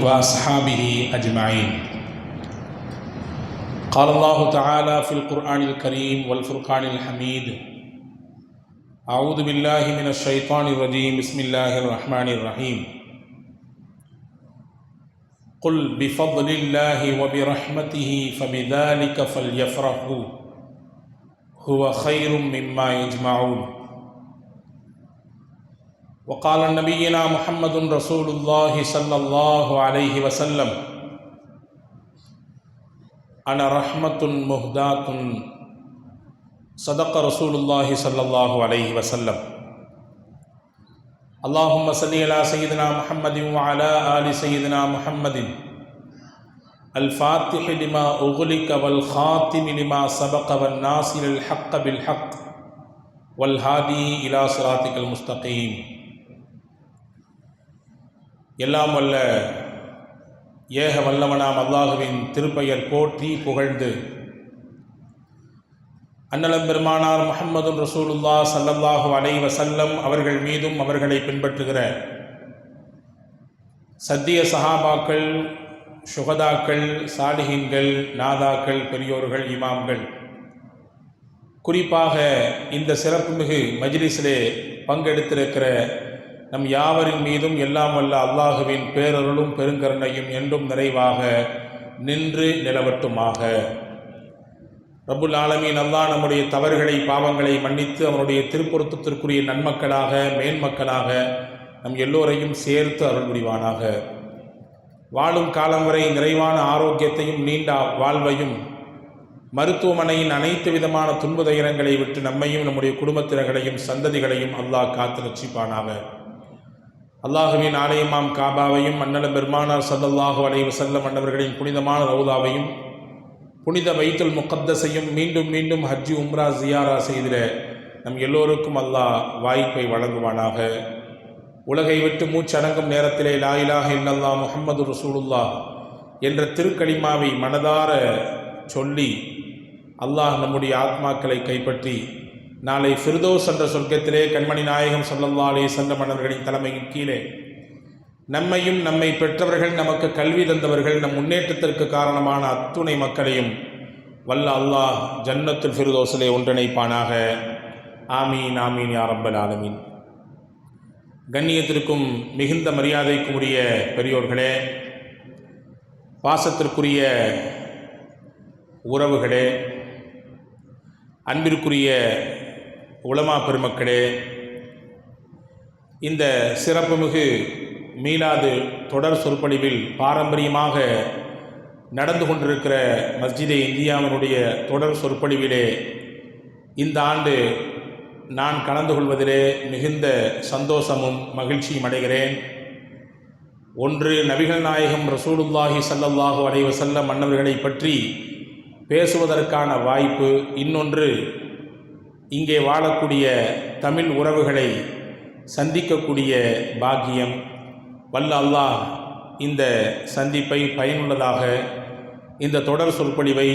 وأصحابه أجمعين. قال الله تعالى في القرآن الكريم والفرقان الحميد: أعوذ بالله من الشيطان الرجيم. بسم الله الرحمن الرحيم. قل بفضل الله وبرحمته فبذلك فليفرحوا هو خير مما يجمعون. وقال نبينا محمد رسول الله صلى الله عليه وسلم: أنا رحمة مهداة. صدق رسول الله صلى الله عليه وسلم. اللهم صل على سيدنا محمد وعلى آل سيدنا محمد الفاتح لما أغلق والخاتم لما سبق والناصر الحق بالحق والهادي إلى صراطك المستقيم. எல்லாம் வல்ல ஏக வல்லவனாம் அல்லாஹுவின் திருப்பெயர் போற்றி புகழ்ந்து அன்னலம் பெருமானார் முஹம்மதுன் ரசூலுல்லாஹ் ஸல்லல்லாஹு அலைஹி வஸல்லம் அவர்கள் மீதும் அவர்களை பின்பற்றுகிற சத்திய சஹாபாக்கள், சுகதாக்கள், சாலிஹீன்கள், நாதாக்கள், பெரியோர்கள், இமாம்கள், குறிப்பாக இந்த சிறப்புமிகு மஜ்லிஸிலே பங்கெடுத்திருக்கிற நம் யாவரின் மீதும் எல்லாம் வல்ல அல்லாஹுவின் பேரருளும் பெருங்கருணையும் என்றும் நிறைவாக நின்று நிலவட்டுமாக. ரப்புல் ஆலமீன் அல்லாஹ் நம்முடைய தவறுகளை, பாவங்களை மன்னித்து அவனுடைய திருப்பொருத்தத்திற்குரிய நன்மக்களாக, மேன்மக்களாக நம் எல்லோரையும் சேர்த்து அருள் புரிவானாக. வாழும் காலம் வரை நிறைவான ஆரோக்கியத்தையும் நீண்ட வாழ்வையும், மருத்துவமனையின் அனைத்து விதமான துன்ப துயரங்களை விட்டு நம்மையும் நம்முடைய குடும்பத்தினர்களையும் சந்ததிகளையும் அல்லாஹ் காத்து ரட்சிப்பானாக. அல்லாஹுவின் ஆலயமாம் காபாவையும் அன்னலம் பெருமானார் ஸல்லல்லாஹு அலைஹி வஸல்லம் அன்னவர்களின் புனிதமான ரவுதாவையும் புனித பைத்துல் முகத்தஸையும் மீண்டும் மீண்டும் ஹஜ்ஜி உம்ரா ஜியாரா செய்திட நம் எல்லோருக்கும் அல்லாஹ் வாய்ப்பை வழங்குவானாக. உலகை விட்டு மூச்சடங்கும் நேரத்திலே லா இலாஹ இல்லல்லாஹ் முஹம்மது ரசூலுல்லாஹ் என்ற திருக்கலிமாவை மனதார சொல்லி அல்லாஹ் நம்முடைய ஆத்மாக்களை கைப்பற்றி நாளை ஃபிர்தௌஸ் என்ற சொர்க்கத்திலே கண்மணி நாயகம் ஸல்லல்லாஹு அலைஹி வஸல்லம் அவர்களின் தலைமையின் கீழே நம்மையும் நம்மை பெற்றவர்கள், நமக்கு கல்வி தந்தவர்கள், நம் முன்னேற்றத்திற்கு காரணமான அத்துணை மக்களையும் வல்ல அல்லாஹ் ஜன்னத்துல் ஃபிர்தௌஸிலே ஒன்றிணைப்பானாக. ஆமீன் ஆமீன் யா ரப்பல் ஆலமீன். கண்ணியத்திற்கும் மிகுந்த மரியாதைக்கும் உரிய பெரியோர்களே, பாசத்திற்குரிய உறவுகளே, அன்பிற்குரிய உலமா பெருமக்களே, இந்த சிறப்புமிகு மீலாது தொடர் சொற்பொழிவில் பாரம்பரியமாக நடந்து கொண்டிருக்கிற மஸ்ஜிதே இந்தியாவினுடைய தொடர் சொற்பொழிவிலே இந்த ஆண்டு நான் கலந்து கொள்வதிலே மிகுந்த சந்தோஷமும் மகிழ்ச்சியும் அடைகிறேன். ஒன்று, நபிகள் நாயகம் ரசூலுல்லாஹி ஸல்லல்லாஹு அலைஹி வஸல்லம் அன்னவர்களை பற்றி பேசுவதற்கான வாய்ப்பு, இன்னொன்று இங்கே வாழக்கூடிய தமிழ் உறவுகளை சந்திக்கக்கூடிய பாக்கியம். வல்ல அல்லாஹ் இந்த சந்திப்பை பயனுள்ளதாக, இந்த தொடர் சொற்பொழிவை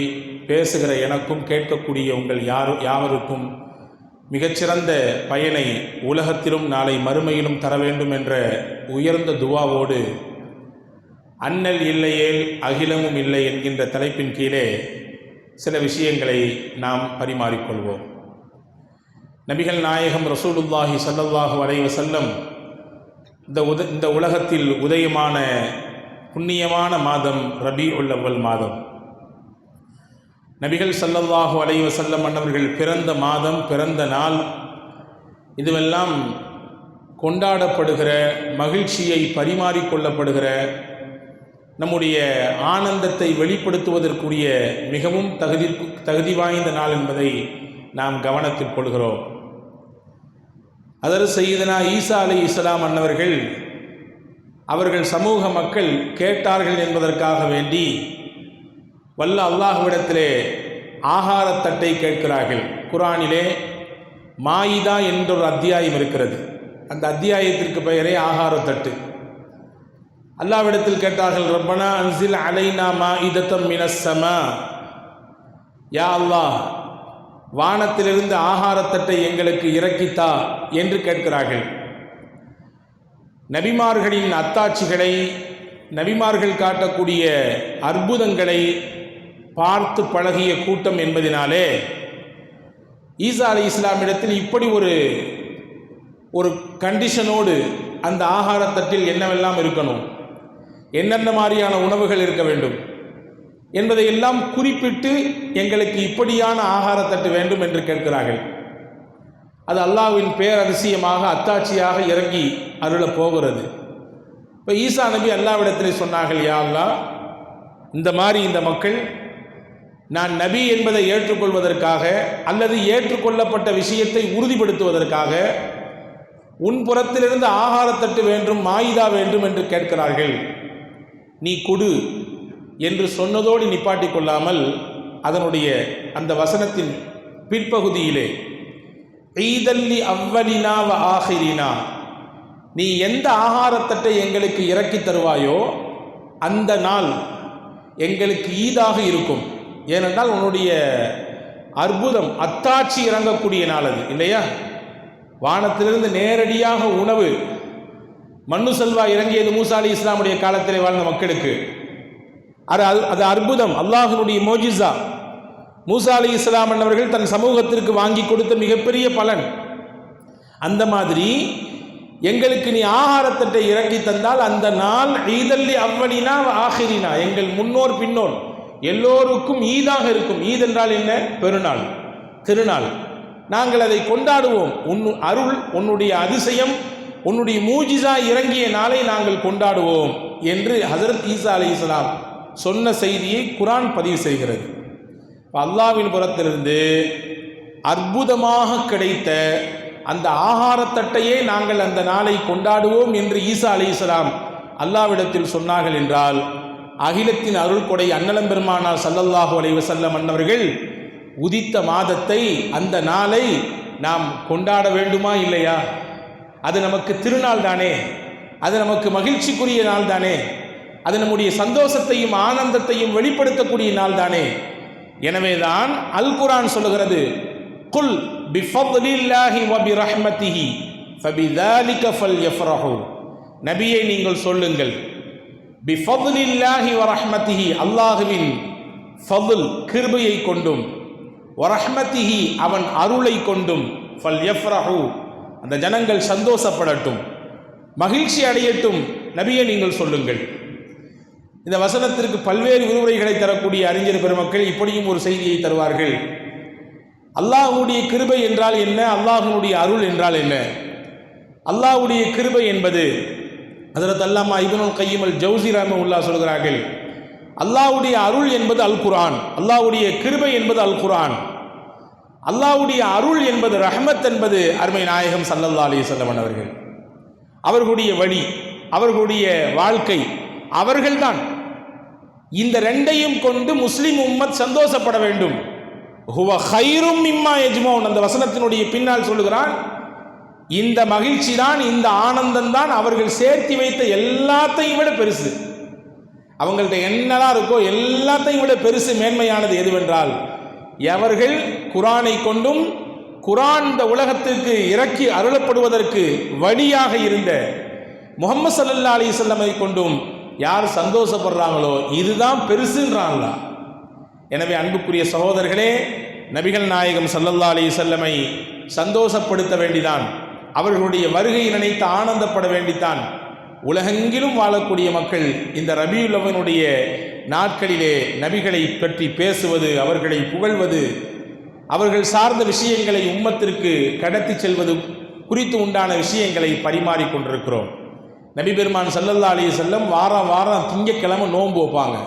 பேசுகிற எனக்கும் கேட்கக்கூடிய உங்கள் யாவருக்கும் மிகச்சிறந்த பயனை உலகத்திலும் நாளை மறுமையிலும் தர வேண்டும் என்ற உயர்ந்த துவாவோடு அண்ணல் இல்லையேல் அகிலமும் இல்லை என்கின்ற தலைப்பின் கீழே சில விஷயங்களை நாம் பரிமாறிக்கொள்வோம். நபிகள் நாயகம் ரசூலுல்லாஹி ஸல்லல்லாஹு அலைஹி வஸல்லம் இந்த உலகத்தில் உதயமான புண்ணியமான மாதம் ரபீஉல் அவ்வல் மாதம். நபிகள் ஸல்லல்லாஹு அலைஹி வஸல்லம் அன்னவர்கள் பிறந்த மாதம், பிறந்த நாள், இதுவெல்லாம் கொண்டாடப்படுகிற, மகிழ்ச்சியை பரிமாறிக்கொள்ளப்படுகிற, நம்முடைய ஆனந்தத்தை வெளிப்படுத்துவதற்குரிய மிகவும் தகுதி வாய்ந்த நாள் என்பதை நாம் கவனத்தில் கொள்கிறோம். அதற்கு சையதுனா ஈசா அலைஹிஸ்ஸலாம் அன்னவர்கள் அவர்கள் சமூக மக்கள் கேட்டார்கள் என்பதற்காக வேண்டி வல்ல அல்லாஹ்விடத்திலே ஆகாரத்தட்டை கேட்கிறார்கள். குர்ஆனிலே மாயிதா என்றொரு அத்தியாயம் இருக்கிறது. அந்த அத்தியாயத்திற்கு பெயரே ஆகாரத்தட்டு. அல்லாஹ்விடத்தில் கேட்டார்கள், ரப்பனா அன்சில் அலைனா மாஇதத்தம் மினஸ் ஸமா. யா அல்லாஹ், வானத்திலிருந்து ஆகாரத்தட்டை எங்களுக்கு இறக்கித்தா என்று கேட்கிறார்கள். நபிமார்களின் அத்தாட்சிகளை நபிமார்கள் காட்டக்கூடிய அற்புதங்களை பார்த்து பழகிய கூட்டம் என்பதினாலே ஈசா அலைஹிஸ்ஸலாமிடத்தில் இப்படி ஒரு கண்டிஷனோடு அந்த ஆகாரத்தட்டில் என்னவெல்லாம் இருக்கணும், என்னென்ன மாதிரியான உணவுகள் இருக்க வேண்டும் என்பதையெல்லாம் குறிப்பிட்டு எங்களுக்கு இப்படியான ஆகாரத்தட்டு வேண்டும் என்று கேட்கிறார்கள். அது அல்லாஹ்வின் பேரதிசயமாக அத்தாட்சியாக இறங்கி அருளப் போகிறது. இப்போ ஈசா நபி அல்லாஹ்விடத்தில் சொன்னார்கள், யா அல்லாஹ், இந்த மாதிரி இந்த மக்கள் நான் நபி என்பதை ஏற்றுக்கொள்வதற்காக அல்லது ஏற்றுக்கொள்ளப்பட்ட விஷயத்தை உறுதிப்படுத்துவதற்காக உன் புறத்திலிருந்து ஆகாரத்தட்டு வேண்டும், மாயிதா வேண்டும் என்று கேட்கிறார்கள், நீ கொடு என்று சொன்னதோடு நிப்பாட்டி கொள்ளாமல் அதனுடைய அந்த வசனத்தின் பிற்பகுதியிலே ஈதல்லி அவ்வலினா வ ஆஹிரினா, நீ எந்த ஆகாரத்தட்டை எங்களுக்கு இறக்கி தருவாயோ அந்த நாள் எங்களுக்கு ஈதாக இருக்கும். ஏனென்றால் உன்னுடைய அற்புதம் அத்தாட்சி இறங்கக்கூடிய நாள் அது இல்லையா? வானத்திலிருந்து நேரடியாக உணவு மண்ணு செல்வா இறங்கியது மூசா அலி இஸ்லாமுடைய காலத்திலே வாழ்ந்த மக்களுக்கு. அது அற்புதம், அல்லாஹ்வுடைய மோஜிசா. மூசா அலி இஸ்லாம் அவர்கள் தன் சமூகத்திற்கு வாங்கி கொடுத்த மிகப்பெரிய பலன். அந்த மாதிரி எங்களுக்கு நீ ஆகாரத்தட்டை இறக்கி தந்தால் அந்த நாள் ஈதல்லி அவ்வலினா ஆஹிரினா, எங்கள் முன்னோர் பின்னோர் எல்லோருக்கும் ஈதாக இருக்கும். ஈத் என்றால் என்ன? பெருநாள், திருநாள். நாங்கள் அதை கொண்டாடுவோம். அருள், உன்னுடைய அதிசயம், உன்னுடைய மூஜிசா இறங்கிய நாளை நாங்கள் கொண்டாடுவோம் என்று ஹஜரத் ஈசா அலைஹிஸ்ஸலாம் சொன்ன செய்தியை குர்ஆன் பதிவு செய்கிறது. அல்லாஹ்வின் புறத்திலிருந்து அற்புதமாக கிடைத்த அந்த ஆகாரத்தட்டையே நாங்கள் அந்த நாளை கொண்டாடுவோம் என்று ஈசா அலைஹிஸ்ஸலாம் அல்லாஹ்விடத்தில் சொன்னார்கள் என்றால், அகிலத்தின் அருள் கொடை அன்னலம் பெருமானார் ஸல்லல்லாஹு அலைஹி வஸல்லம் அன்னவர்கள் உதித்த மாதத்தை, அந்த நாளை நாம் கொண்டாட வேண்டுமா இல்லையா? அது நமக்கு திருநாள் தானே, அது நமக்கு மகிழ்ச்சிக்குரிய நாள் தானே, அது நம்முடைய சந்தோஷத்தையும் ஆனந்தத்தையும் வெளிப்படுத்தக்கூடிய நாள் தானே. எனவேதான் அல் குர்ஆன் சொல்லுகிறது, குல் பிஃபத்லில்லாஹி வ பிரஹ்மத்திஹி ஃபபிதாலிக ஃபல்யஃப்ரஹு, நபியை நீங்கள் சொல்லுங்கள், பிஃபத்லில்லாஹி வ ரஹ்மத்திஹி, அல்லாஹ்வின் ஃபضل கிருபையை கொண்டும், வ ரஹ்மத்திஹி அவன் அருளை கொண்டும், ஃபல்யஃப்ரஹு அந்த ஜனங்கள் சந்தோஷப்படட்டும், மகிழ்ச்சி அடையட்டும், நபியை நீங்கள் சொல்லுங்கள். இந்த வசனத்திற்கு பல்வேறு விரிவுரைகளை தரக்கூடிய அறிஞர் பெருமக்கள் இப்படியும் ஒரு செய்தியை தருவார்கள். அல்லாஹ்வுடைய கிருபை என்றால் என்ன, அல்லாஹ்வுடைய அருள் என்றால் என்ன? அல்லாஹ்வுடைய கிருபை என்பது ஹஜ்ரத் அல்லாமா இப்னுல் கய்யிம் அல் ஜௌஸி ரஹ்மத்துல்லாஹி சொல்கிறார்கள், அல்லாஹ்வுடைய அருள் என்பது அல் குர்ஆன், அல்லாஹ்வுடைய கிருபை என்பது அல் குர்ஆன், அல்லாஹ்வுடைய அருள் என்பது ரஹ்மத் என்பது அருமை நாயகம் ஸல்லல்லாஹு அலைஹி வஸல்லம் அவர்கள். அவர்களுடைய வழி, அவர்களுடைய வாழ்க்கை, அவர்கள்தான். இந்த ரெண்டையும் கொண்டு முஸ்லிம் உம்மத் சந்தோஷப்பட வேண்டும். ஹுவ கைரும் மிம்மா யஜ்மூன், அந்த வசனத்தினுடைய பின்னால் சொல்லுகிறான், இந்த மகிழ்ச்சி தான், இந்த ஆனந்தம் தான் அவர்கள் சேர்த்தி வைத்த எல்லாத்தையும் விட பெருசு. அவங்கள்ட்ட என்னதான் இருக்கோ எல்லாத்தையும் விட பெருசு, மேன்மையானது எதுவென்றால், எவர்கள் குர்ஆனை கொண்டும் குர்ஆன் இந்த உலகத்திற்கு இறக்கி அருளப்படுவதற்கு வழியாக இருந்த முஹம்மது ஸல்லல்லாஹு அலைஹி வஸல்லமை கொண்டும் யார் சந்தோஷப்படுறாங்களோ இதுதான் பெருசுன்றாங்களா. எனவே அன்புக்குரிய சகோதரர்களே, நபிகள் நாயகம் ஸல்லல்லாஹு அலைஹி வஸல்லமை சந்தோஷப்படுத்த வேண்டிதான், அவர்களுடைய வருகையை நினைத்து ஆனந்தப்பட வேண்டித்தான். உலகெங்கிலும் வாழக்கூடிய மக்கள் இந்த ரபியுல் அவனுடைய நாட்களிலே நபிகளை பற்றி பேசுவது, அவர்களை புகழ்வது, அவர்கள் சார்ந்த விஷயங்களை உம்மத்திற்கு கடத்தி செல்வது குறித்து உண்டான விஷயங்களை பரிமாறிக்கொண்டிருக்கிறோம். நபி பெருமான் ஸல்லல்லாஹு அலைஹி வஸல்லம் வாரம் திங்கக்கிழமை நோன்பு வைப்பாங்க.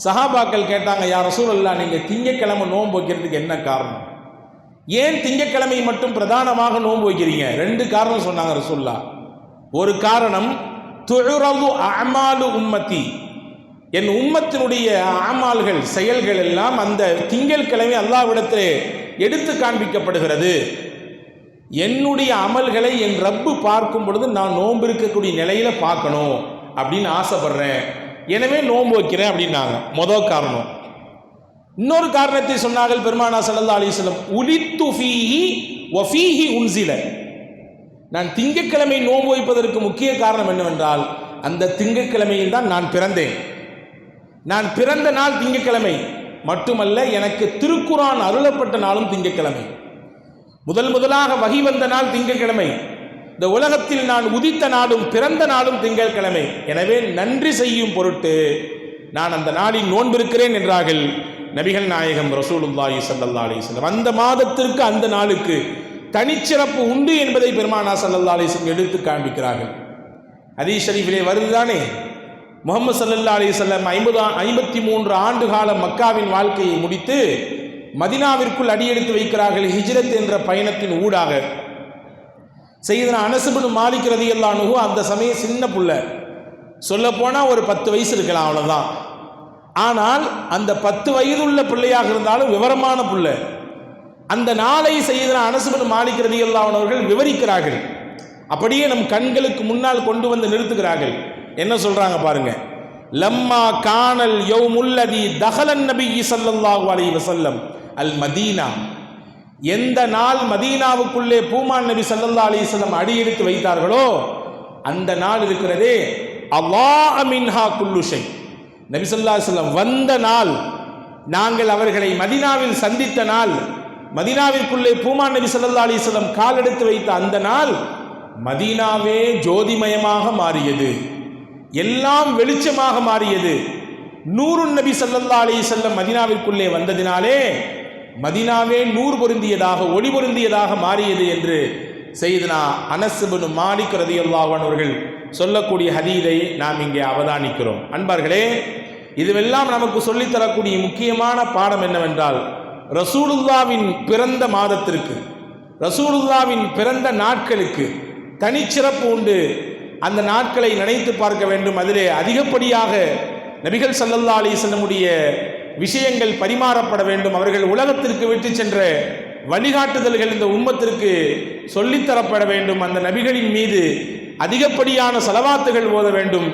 சஹாபாக்கள் கேட்டாங்க, யா ரசூலல்லாஹ், நீங்கள் திங்கக்கிழமை நோன்பு வைக்கிறதுக்கு என்ன காரணம்? ஏன் திங்கக்கிழமை மட்டும் பிரதானமாக நோன்பு வைக்கிறீங்க? 2 காரணம் சொன்னாங்க ரசூலுல்லாஹ். ஒரு காரணம், துஉரது அஅமாலு உம்மத்தி, என் உம்மத்தினுடைய அமால்கள், செயல்கள் எல்லாம் அந்த திங்கட்கிழமை அல்லாஹ்விடத்திலே எடுத்து காண்பிக்கப்படுகிறது. என்னுடைய அமல்களை என் ரப்பு பார்க்கும் பொழுது நான் நோன்பு இருக்கக்கூடிய நிலையில பார்க்கணும் அப்படின்னு ஆசைப்படுறேன், எனவே நோன்பு வைக்கிறேன் அப்படின்னாங்க. முதல் காரணம். இன்னொரு காரணத்தை சொன்னார்கள் பெருமானார் ஸல்லல்லாஹு அலைஹி வஸல்லம், உலித்து ஃபீஹி வ ஃபீஹி உன்ஸில, நான் திங்கட்கிழமை நோன்பு வைப்பதற்கு முக்கிய காரணம் என்னவென்றால் அந்த திங்கட்கிழமையில் தான் நான் பிறந்தேன். நான் பிறந்த நாள் திங்கட்கிழமை மட்டுமல்ல, எனக்கு திருக்குரான் அருளப்பட்ட நாளும் திங்கட்கிழமை. முதலாக வகி வந்த நாள் திங்கட்கிழமை. இந்த உலகத்தில் நான் உதித்த நாளும் பிறந்த நாளும் திங்கட்கிழமை. எனவே நன்றி செய்யும் பொருட்டு நான் அந்த நாளில் நோன்பிருக்கிறேன் என்றார்கள் நபிகள் நாயகம் ரசூலுல்லாஹி ஸல்லல்லாஹு அலைஹி வஸல்லம். அந்த மாதத்திற்கு அந்த நாளுக்கு தனிச்சிறப்பு உண்டு என்பதை பெருமானார் ஸல்லல்லாஹு அலைஹி வஸல்லம் எடுத்து காண்பிக்கிறார்கள். ஹதீஸ் ஷரீஃபிலே வருதுதானே, முஹம்மது ஸல்லல்லாஹு அலைஹி வஸல்லம் 53 ஆண்டு கால மக்காவின் வாழ்க்கையை முடித்து மதீனாவிற்குள் அடியெடுத்து வைக்கிறார்கள். ஹிஜ்ரத் என்ற பயணத்தின் ஊடாக சையதுனா அனஸ் இப்னு மாலிக் ரலியல்லாஹு அன்ஹு அந்த சமயம் சின்ன புள்ள, சொல்ல போனா ஒரு 10 வயசு இருக்கலாம், அவ்வளவுதான். ஆனால் அந்த 10 வயதுள்ள பிள்ளையாக இருந்தாலும் விவரமான பிள்ளை. அந்த நாளை சையதுனா அனஸ் இப்னு மாலிக் ரலியல்லாஹு அன்ஹு அவர்கள் விவரிக்கிறார்கள். அப்படியே நம் கண்களுக்கு முன்னால் கொண்டு வந்து நிறுத்துகிறார்கள். என்ன சொல்றாங்க பாருங்க. லம்மா கானல் யௌமுல்லதி தஹலன் நபி ஸல்லல்லாஹு அலைஹி வஸல்லம் அல் மதீனா, எந்த நாள் மதீனாவுக்குள்ளே பூமான் நபி ஸல்லல்லாஹு அலைஹி வஸல்லம் அடியெடுத்து வைத்தார்களோ அந்த நாள் இருக்கிறதே, அல்லாஹ் மின்ஹா குல்லு ஷை, நபி ஸல்லல்லாஹு அலைஹி வஸல்லம் வந்த நாள், நாங்கள் அவர்களை மதீனாவில் சந்தித்த நாள், மதீனாவிற்குள்ளே பூமான் நபி ஸல்லல்லாஹு அலைஹி வஸல்லம் கால் எடுத்து வைத்த அந்த நாள் மதீனாவே ஜோதிமயமாக மாறியது, எல்லாம் வெளிச்சமாக மாறியது. நூறுன் நபி ஸல்லல்லாஹு அலைஹி வஸல்லம் மதீனாவிற்குள்ளே வந்ததினாலே மதீனாவே நூறு பொருந்தியதாக ஒளி பொருந்தியதாக மாறியது என்று சையதுனா அனஸ் இப்னு மாலிக் ரலியல்லாஹு அன்ஹு அவர்கள் சொல்லக்கூடிய ஹதீஸை நாம் இங்கே அவதானிக்கிறோம். அன்பார்களே, இதுவெல்லாம் நமக்கு சொல்லித்தரக்கூடிய முக்கியமான பாடம் என்னவென்றால், ரசூலுல்லாவின் பிறந்த மாதத்திற்கு, ரசூலுல்லாவின் பிறந்த நாட்களுக்கு தனிச்சிறப்பு உண்டு. அந்த நாட்களை நினைத்து பார்க்க வேண்டும். அதிலே அதிகப்படியாக நபிகள் ஸல்லல்லாஹு அலைஹி வஸல்லமுடைய விஷயங்கள் பரிமாறப்பட வேண்டும். அவர்கள் உலகத்திற்கு விட்டு சென்ற வழிகாட்டுதல்கள் இந்த உம்மத்திற்கு சொல்லித்தரப்பட வேண்டும். அந்த நபிகளின் மீது அதிகப்படியான ஸலவாத்துகள் ஓத வேண்டும்.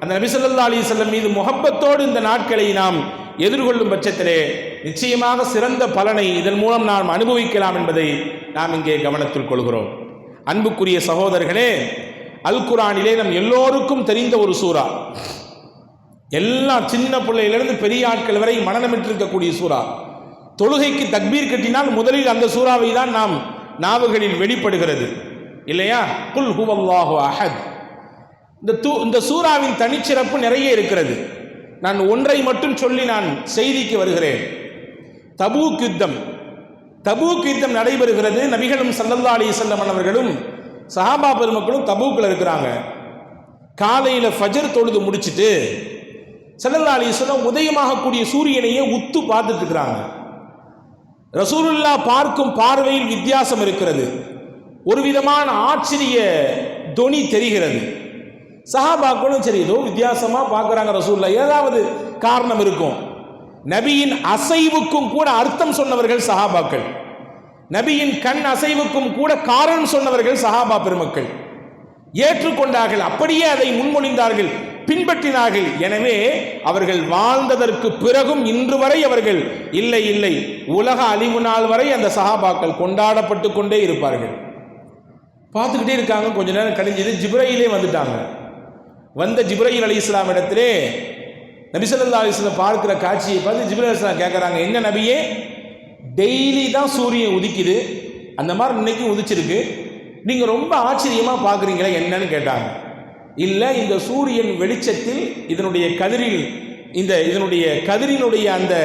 அந்த நபி ஸல்லல்லாஹு அலைஹி வஸல்லம் மீது முஹப்பத்தோடு இந்த நாட்களை நாம் எதிர்கொள்ளும் பட்சத்திலே நிச்சயமாக சிறந்த பலனை இதன் மூலம் நாம் அனுபவிக்கலாம் என்பதை நாம் இங்கே கவனத்தில் கொள்கிறோம். அன்புக்குரிய சகோதரர்களே, அல் குர்ஆனிலே நம் எல்லோருக்கும் தெரிந்த ஒரு சூரா, எல்லாம் சின்ன பிள்ளையிலிருந்து பெரிய ஆட்கள் வரை மனநமிட்டிருக்கக்கூடிய சூரா. தொழுகைக்கு தக்பீர் கட்டினால் முதலில் அந்த சூறாவை தான் நாம் நாவுகளில் வெளிப்படுகிறது, இல்லையா? குல் ஹுவல்லாஹு அஹத். இந்த சூறாவின் தனிச்சிறப்பு நிறைய இருக்கிறது. நான் ஒன்றை மட்டும் சொல்லி நான் செய்திக்கு வருகிறேன். தபூக் யுத்தம் நடைபெறுகிறது. நபிகளும் ஸல்லல்லாஹு அலைஹி வஸல்லம் அவர்களும் சஹாபா பெருமக்களும் தபூக்கில் இருக்கிறாங்க. காலையில் ஃபஜர் தொழுது முடிச்சுட்டு ஸல்லல்லாஹு அலைஹி வஸல்லம் உதயமாகக்கூடிய சூரியனையே உத்து பார்த்துட்டு இருக்கிறாங்க. ரசூலுல்லாஹ் பார்க்கும் பார்வையில் வித்தியாசம் இருக்கிறது. ஒரு விதமான ஆச்சரிய தொனி தெரிகிறது. சஹாபாக்களும் சரி, ஏதோ வித்தியாசமா பார்க்குறாங்க ரசூலுல்லாஹ், ஏதாவது காரணம் இருக்கும். நபியின் அசைவுக்கும் கூட அர்த்தம் சொன்னவர்கள் சஹாபாக்கள், நபியின் கண் அசைவுக்கும் கூட காரணம் சொன்னவர்கள் சஹாபா பெருமக்கள். ஏற்றுக்கொண்டார்கள், அப்படியே அதை முன்மொழிந்தார்கள், பின்பற்றினார்கள். எனவே அவர்கள் வாழ்ந்ததற்கு பிறகும் இன்று வரை அவர்கள் இல்லை உலக அழிவு நாள் வரை அந்த சஹாபாக்கள் கொண்டாடப்பட்டு கொண்டே இருப்பார்கள். பார்த்துக்கிட்டே இருக்காங்க. கொஞ்ச நேரம் கழிஞ்சது, ஜிப்ரீலே வந்துட்டாங்க. வந்த ஜிப்ரீல் அலைஹிஸ்ஸலாம் இடத்திலே நபி ஸல்லல்லாஹு அலைஹி வஸல்லம் பார்க்கிற காட்சியை பார்த்து ஜிப்ரீல் அலைஹிஸ்ஸலாம் கேட்குறாங்க, என்ன நபியே, டெய்லி தான் சூரியன் உதிக்குது, அந்த மாதிரி இன்னைக்கு உதிச்சிருக்கு, நீங்கள் ரொம்ப ஆச்சரியமாக பார்க்குறீங்களே என்னன்னு கேட்டாங்க. இல்லை, இந்த சூரியன் வெளிச்சத்தில் இதனுடைய கதிரில் இதனுடைய கதிரினுடைய அந்த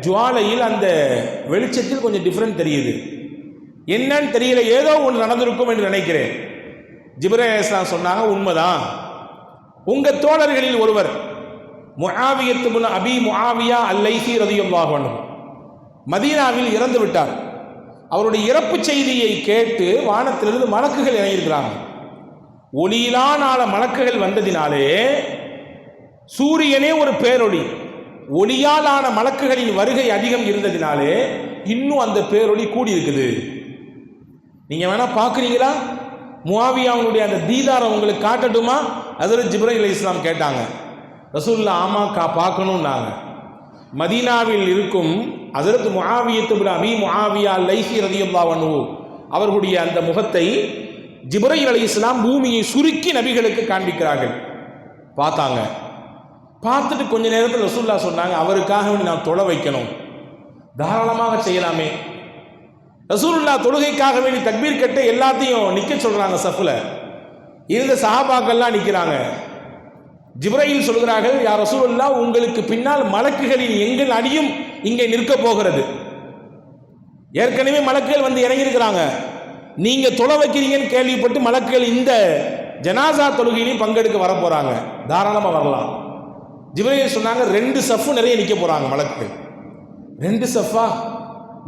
ஜுவாலையில் அந்த வெளிச்சத்தில் கொஞ்சம் டிஃப்ரெண்ட் தெரியுது, என்னன்னு தெரியல, ஏதோ ஒன்று நடந்திருக்கும் என்று நினைக்கிறேன். ஜிப்ரீல் அலைஹிஸ்ஸலாம் சொன்னாங்க, உண்மைதான். உங்கள் தோழர்களில் ஒருவர் முஆவியத் இப்னு அபி முஆவியா அல்-லைஸி ரலியல்லாஹு அன்ஹு மதீனாவில் இறந்து விட்டார். அவருடைய இறப்பு செய்தியை கேட்டு வானத்திலிருந்து மலக்குகள் இறங்கியிருக்கிறாங்க. ஒளியிலான மலக்குகள் வந்ததினாலே சூரியனே ஒரு பேரொளி, ஒளியாலான மலக்குகளின் வருகை அதிகம் இருந்ததினாலே இன்னும் அந்த பேரொளி கூடி இருக்குது. நீங்க வேணா பார்க்குறீங்களா? முஆவியாவுடைய அந்த தீதாரை உங்களுக்கு காட்டட்டுமா? ஹஜ்ரத் ஜிப்ரீல் அலைஹிஸ்ஸலாம் கேட்டாங்க. ரசூலுல்லாஹ் ஆமா பார்க்கணும்னாங்க. மதீனாவில் இருக்கும் ஹஜ்ரத் முஆவியத் இப்னு அபி முஆவியா அல்-லைஸி ரலியல்லாஹு அன்ஹு அவர்களுடைய அந்த முகத்தை ஜிப்ரீல் அலைஹிஸ்ஸலாம் பூமியை சுருக்கி நபிகளுக்கு காண்பிக்கிறார்கள். பார்த்தாங்க. பார்த்துட்டு கொஞ்ச நேரத்தில் ரசூலுல்லாஹ் சொன்னாங்க, அவருக்காக நான் தொழ வைக்கணும், தாராளமாக செய்யலாமே. ரசூலுல்லாஹ் தொழுகைக்காக வேண்டி தக்பீர் கட்ட எல்லாத்தையும் நிற்க சொல்கிறாங்க. சஃப்ல இருந்த சஹாபாக்கள்லாம் நிற்கிறாங்க. ஜிப்ரீல் சொல்கிறார்கள், யா ரசூலுல்லாஹ், உங்களுக்கு பின்னால் மலக்குகளின் எங்கள் அணியும் இங்கே நிற்க போகிறது. ஏற்கனவே மலக்குகள் வந்து இறங்கியிருக்கிறாங்க. நீங்க தொலை வைக்கிறீங்கன்னு கேள்விப்பட்டு மலக்குகள் இந்த ஜனாசா தொழுகையிலையும் பங்கெடுக்க வர போறாங்க, தாராளமாக வரலாம். ஜிப்ரீல் சொன்னாங்க, 2 சஃப் நிறைய நிற்க போறாங்க மலக்குகள். 2 சஃபா?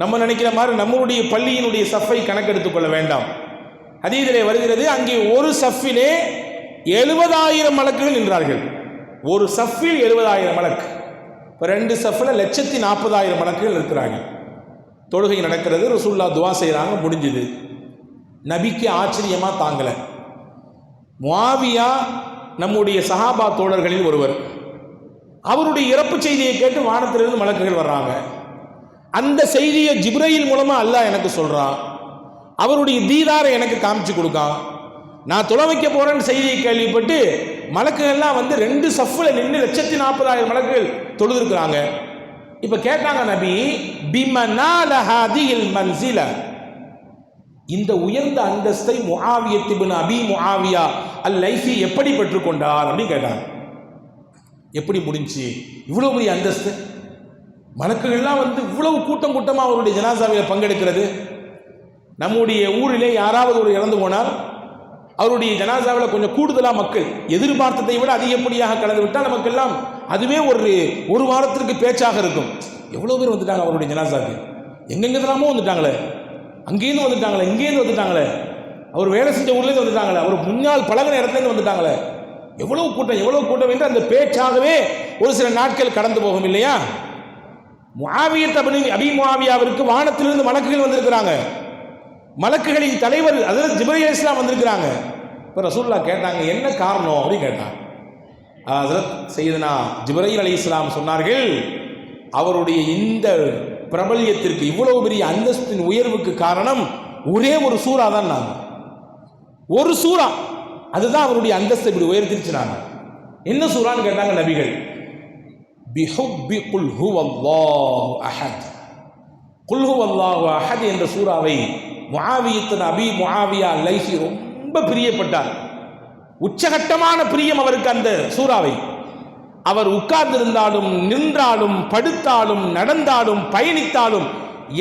நம்ம நினைக்கிற மாதிரி நம்மளுடைய பள்ளியினுடைய சஃபை கணக்கெடுத்துக் கொள்ள வேண்டாம். ஹதீஸிலே வருகிறது, அங்கே ஒரு சஃபிலே 70,000 மலக்குகள் நின்றார்கள். ஒரு சஃபில் 70,000 மலக்கு. இப்போ 2 சஃபில் 140,000 மலக்குகள் இருக்கிறாங்க. தொழுகை நடக்கிறது. ரசூலுல்லாஹ் துவா செய்கிறாங்க, முடிஞ்சுது. நபிக்கு ஆச்சரியமாக தாங்கலை. முஆவியா நம்முடைய சஹாபா தோழர்களில் ஒருவர். அவருடைய இறப்பு செய்தியை கேட்டு வானத்திலிருந்து மலக்குகள் வர்றாங்க. அந்த செய்தியை ஜிப்ரீல் மூலமாக அல்லாஹ் எனக்கு சொல்கிறான். அவருடைய தீதாரை எனக்கு காமிச்சு கொடுக்கான். நான் தொலை வைக்க போறேன்னு செய்தியை கேள்விப்பட்டு மலக்குகள்லாம் வந்து 2 சஃப்ல நின்று 140,000 மலக்குகள் தொழுதுருக்கிறாங்க. இப்போ கேட்டாங்க, நபி பிமனால ஹாதில் மன்சில, இந்த உயர்ந்த அந்தஸ்தை முஆவியத் இப்னு அபி முஆவியா அல்-லைஸி எப்படி பெற்றுக்கொண்டார் அப்படின்னு கேட்டாங்க. எப்படி முடிஞ்சு இவ்வளவு பெரிய அந்தஸ்து? மலக்குகள்லாம் வந்து இவ்வளவு கூட்டம் கூட்டமாக அவருடைய ஜனாசாவில் பங்கெடுக்கிறது. நம்முடைய ஊரிலே யாராவது ஒரு இறந்து போனால் அவருடைய ஜனாசாவில் கொஞ்சம் கூடுதலாக மக்கள் எதிர்பார்த்ததை விட அதிகப்படியாக கலந்து விட்டால் நமக்கெல்லாம் அதுவே ஒரு வாரத்திற்கு பேச்சாக இருக்கும். எவ்வளோ பேர் வந்துட்டாங்க அவருடைய ஜனாசாக்கு, எங்கெங்கெல்லாமோ வந்துட்டாங்களே, அங்கேருந்து வந்துட்டாங்களே, இங்கேருந்து வந்துட்டாங்களே, அவர் வேலை செஞ்ச ஊர்லேருந்து வந்துட்டாங்களே, அவர் முன்னாள் பழகின இடத்துலேருந்து வந்துட்டாங்களே, எவ்வளவு கூட்டம் என்று அந்த பேச்சாகவே ஒரு சில நாட்கள் கடந்து போகும் இல்லையா? முஆவியத் இப்னு அபி முஆவியாவிற்கு வானத்திலிருந்து மலக்குகள் வந்திருக்கிறாங்க. மலக்குகளின் தலைவர் ஹஜ்ரத் ஜிப்ரீல் அலைஹிஸ்ஸலாம் வந்திருக்கிறாங்க. இப்போ ரசூலுல்லாஹ் கேட்டாங்க, என்ன காரணம் அப்படின்னு கேட்டாங்க. ஹஜ்ரத் சையதுனா ஜிப்ரீல் அலைஹிஸ்ஸலாம் சொன்னார்கள், அவருடைய இந்த பிரபல்யத்திற்கு, இவ்வளவு பெரிய அந்தஸ்தின் உயர்வுக்கு காரணம் ஒரே ஒரு சூறா தான். ஒரு சூறா, அதுதான் அவருடைய அந்தஸ்தை இப்படி உயர்த்திருச்சுனாங்க. என்ன சூறான்னு கேட்டாங்க நபிகள். பிஹுப்பி குல் ஹுவல்லாஹு அஹத், குல் ஹுவல்லாஹு அஹத் என்ற சூறாவை முஆவியத் அபி முஆவியா அல்-லைஸி ரொம்ப பிரியப்பட்டார். உச்சகட்டமான பிரியம் அவருக்கு அந்த சூறாவை. அவர் உட்கார்ந்திருந்தாலும், நின்றாலும், படுத்தாலும், நடந்தாலும், பயணித்தாலும்,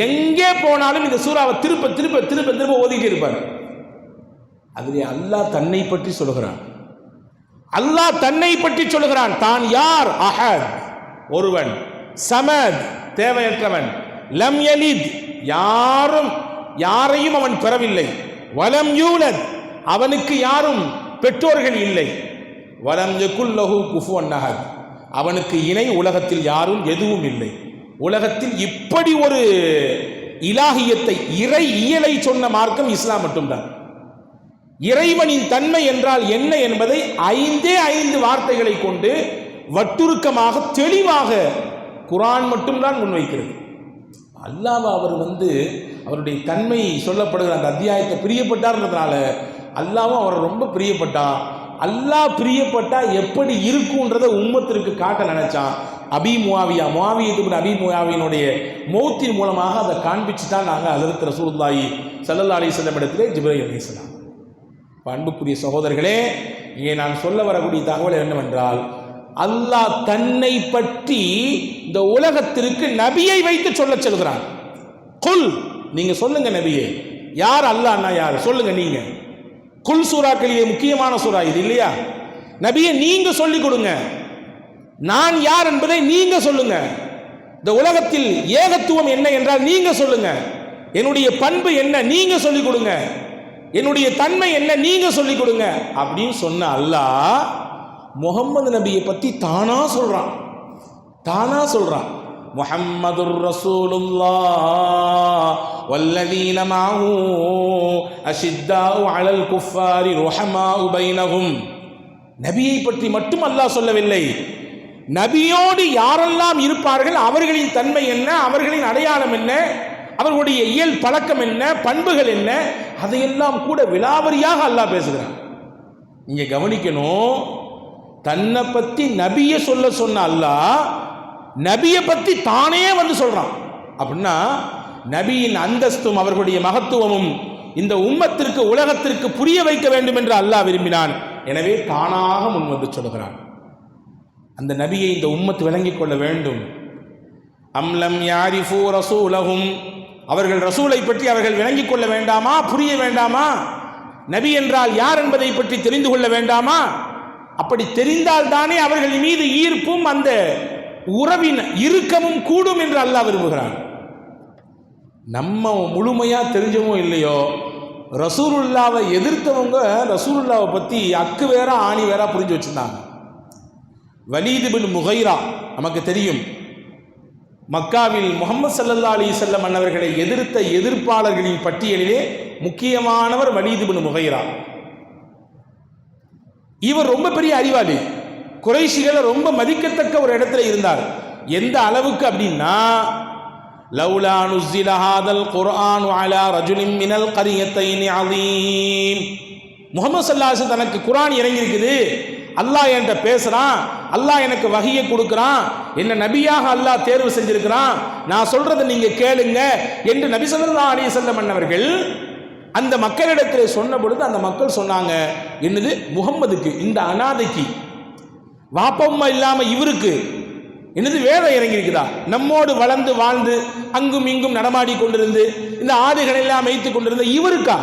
எங்கே போனாலும் இந்த சூறாவை திருப்ப திருப்ப திருப்ப திருப்ப ஓதிட்டே இருப்பார். அதிலே அல்லாஹ் தன்னை பற்றி சொல்லுகிறான். அல்லாஹ் தன்னை பற்றி சொல்லுகிறான். தான் யார்? அஹத், ஒருவன். சமத், தேவையற்றவன். லம் யலித், யாரையும் அவன் பெறவில்லை. வலம் யூலத், அவனுக்கு யாரும் பெற்றோர்கள் இல்லை. வலம் யகுல் லஹு குஃபுவன் அஹத், அவனுக்கு இணை உலகத்தில் யாரும் எதுவும் இல்லை. உலகத்தில் இப்படி ஒரு இலாஹியத்தை, இறை இயலை சொன்ன மார்க்கம் இஸ்லாம் மட்டும்தான். இறைவனின் தன்மை என்றால் என்ன என்பதை 5 வார்த்தைகளை கொண்டு வட்டுருக்கமாக தெளிவாக குர்ஆன் மட்டும்தான் முன்வைக்கிறது. அல்லாஹ் அவர் அவருடைய தன்மை சொல்லப்படுகிற அந்த அத்தியாயத்தை பிரியப்பட்டார்ன்றதுனால அல்லாவும் அவரை ரொம்ப பிரியப்பட்டான். அல்லாஹ் பிரியப்பட்டா எப்படி இருக்குன்றதை உம்மத்திற்கு காட்ட நினைச்சான். முஆவியத் இப்னு அபி முஆவியினுடைய மௌத்தின் மூலமாக அதை காண்பிச்சு தான் நாங்கள் ஹஜ்ரத் ரசூலுல்லாஹி ஸல்லல்லாஹு அலைஹி வஸல்லம் இடத்திலே ஜிப்ரீல் அலைஹிஸ்ஸலாம். அன்புக்குரிய சகோதரர்களே, இங்கே நான் சொல்ல வரக்கூடிய தகவல் என்னவென்றால், அல்லாஹ் தன்னை பற்றி இந்த உலகத்திற்கு நபியை வைத்து சொல்ல சொல்கிறான். குல், நீங்க சொல்லுங்க நபியே, யார் அல்லாஹ்னா யார் சொல்லுங்க. நீங்க குல் சூறாக்களிலே முக்கியமான சூறா இது இல்லையா? நபியே நீங்க சொல்லிக் கொடுங்க, நான் யார் என்பதை நீங்க சொல்லுங்க. இந்த உலகத்தில் ஏகத்துவம் என்ன என்றால் நீங்க சொல்லுங்க. என்னுடைய பண்பு என்ன நீங்க சொல்லிக் கொடுங்க. என்னுடைய தன்மை என்ன நீங்க சொல்லிக் கொடுங்க அப்படின்னு சொன்ன அல்லாஹ் முஹம்மது நபியை பத்தி தானா சொல்றான். முஹம்மதுர் ரசூலுல்லாஹ் வல்லதீன மஅஹு அஷித்தாஉ அலல் குஃபாரி ருஹமாஉ பைனஹும். நபியை பற்றி மட்டும் அல்லாஹ் சொல்லவில்லை, நபியோடு யாரெல்லாம் இருப்பார்கள், அவர்களின் தன்மை என்ன, அவர்களின் அடையாளம் என்ன, அவர்களுடைய இயல் பழக்கம் என்ன, பண்புகள் என்ன, அதையெல்லாம் கூட விலாவரியாக அல்லாஹ் பேசுகிறான். நீங்க கவனிக்கணும், தன்னை பற்றி நபியை சொன்ன அல்லாஹ் நபியை பற்றி தானே வந்து சொல்கிறான். அப்படின்னா நபியின் அந்தஸ்தும் அவர்களுடைய மகத்துவமும் இந்த உம்மத்திற்கு உலகத்திற்கு புரிய வைக்க வேண்டும் என்று அல்லாஹ் விரும்பினான். எனவே தானாக முன் வந்து சொல்கிறான். அந்த நபியை இந்த உம்மத்து விளங்கிக் கொள்ள வேண்டும். அம்லம் யாரிஃபு ரசூலஹும், அவர்கள் ரசூலை பற்றி அவர்கள் விளங்கிக் கொள்ள வேண்டாமா? புரிய வேண்டாமா? நபி என்றால் யார் என்பதை பற்றி தெரிந்து கொள்ள வேண்டாமா? அப்படி தெரிந்தால் தானே அவர்கள் மீது ஈர்ப்பும் அந்த உறவின் இறுக்கமும் கூடும் என்று அல்லாஹ் விரும்புகிறான். நம்ம முழுமையா தெரிஞ்சவோ இல்லையோ, ரசூலுல்லாவை எதிர்த்தவங்க ரசூலுல்லாவை பற்றி அக்கு வேற ஆணி வேற புரிஞ்சு வச்சிருந்தாங்க. வலீத் பின் முகைரா நமக்கு தெரியும். மக்காவில் முஹம்மது ஸல்லல்லாஹு அலைஹி வஸல்லம் அன்னவர்களை எதிர்த்த எதிர்ப்பாளர்களின் பட்டியலிலே முக்கியமானவர் வலீத் பின் முகைரா. இவர் ரொம்ப பெரிய அறிவாளி, குறைஷிகளை ரொம்ப மதிக்கத்தக்க ஒரு இடத்துல இருந்தார். எந்த அளவுக்கு அப்படின்னா, லவ்லா நுஸ்ஸில ஹாதல் குர்ஆனு அலா ரஜுலின் மினல் கரியத்தைனி அஸீம், முஹம்மது ஸல்லல்லாஹு அலைஹி வஸல்லம் தனக்கு குர்ஆன் இறங்கி இருக்குது, அல்லாஹ் என்கிட்ட பேசுறான், அல்லாஹ் எனக்கு வஹியை கொடுக்குறான், என்ன நபியாக அல்லாஹ் தேர்வு செஞ்சிருக்கிறான், நான் சொல்றதை நீங்க கேளுங்க என்று நபி ஸல்லல்லாஹு அலைஹி வஸல்லம் அன்னவர்கள் அந்த மக்களிடத்தில் சொன்ன பொழுது அந்த மக்கள் சொன்னாங்க, என்னது முகம்மதுக்கு, இந்த அனாதைக்கு, வாப்பம்மா இல்லாம இவருக்கு என்னது வேதம் இறங்கி இருக்குதா? நம்மோடு வளர்ந்து வாழ்ந்து அங்கும் இங்கும் நடமாடி கொண்டிருந்து இந்த ஆடுகள் எல்லாம் மேய்த்து கொண்டிருந்த இவருக்கா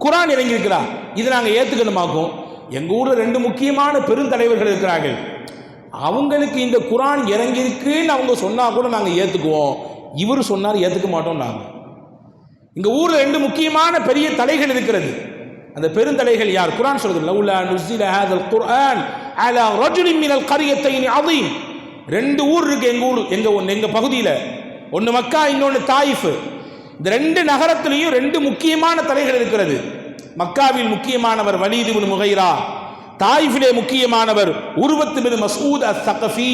குர்ஆன் இறங்கி இருக்கிறா? இதை நாங்கள் ஏற்றுக்கணுமாக்கும். எங்க ஊர்ல 2 முக்கியமான பெருந்தலைவர்கள் இருக்கிறார்கள், அவங்களுக்கு இந்த குர்ஆன் இறங்கியிருக்குன்னு அவங்க சொன்னா கூட நாங்கள் ஏற்றுக்குவோம், இவர் சொன்னார் ஏற்றுக்க மாட்டோம். நாங்கள் இங்க ஊர்ல 2 முக்கியமான பெரிய தலைகள் இருக்கிறது. அந்த பெருந்தலைகள் யார்? குர்ஆன் சொல்லுது, லவ்லா நுஸ்ஸில ஹாதல் குர்ஆன் அலா ரஜுலின் மினல் கரியத்தைனி அஸீம். 2 ஊர் இருக்கு எங்க ஊர், எங்க பகுதியில். ஒன்று மக்கா, இன்னொன்று தாயிஃப். இந்த 2 நகரத்திலையும் 2 முக்கியமான தலைகள் இருக்கிறது. மக்காவில் முக்கியமானவர் வலீத் இப்னு முகைரா, தாயிஃபிலே முக்கியமானவர் உர்வத் பின் மஸ்ஊத் அஸ்-ஸகஃபி.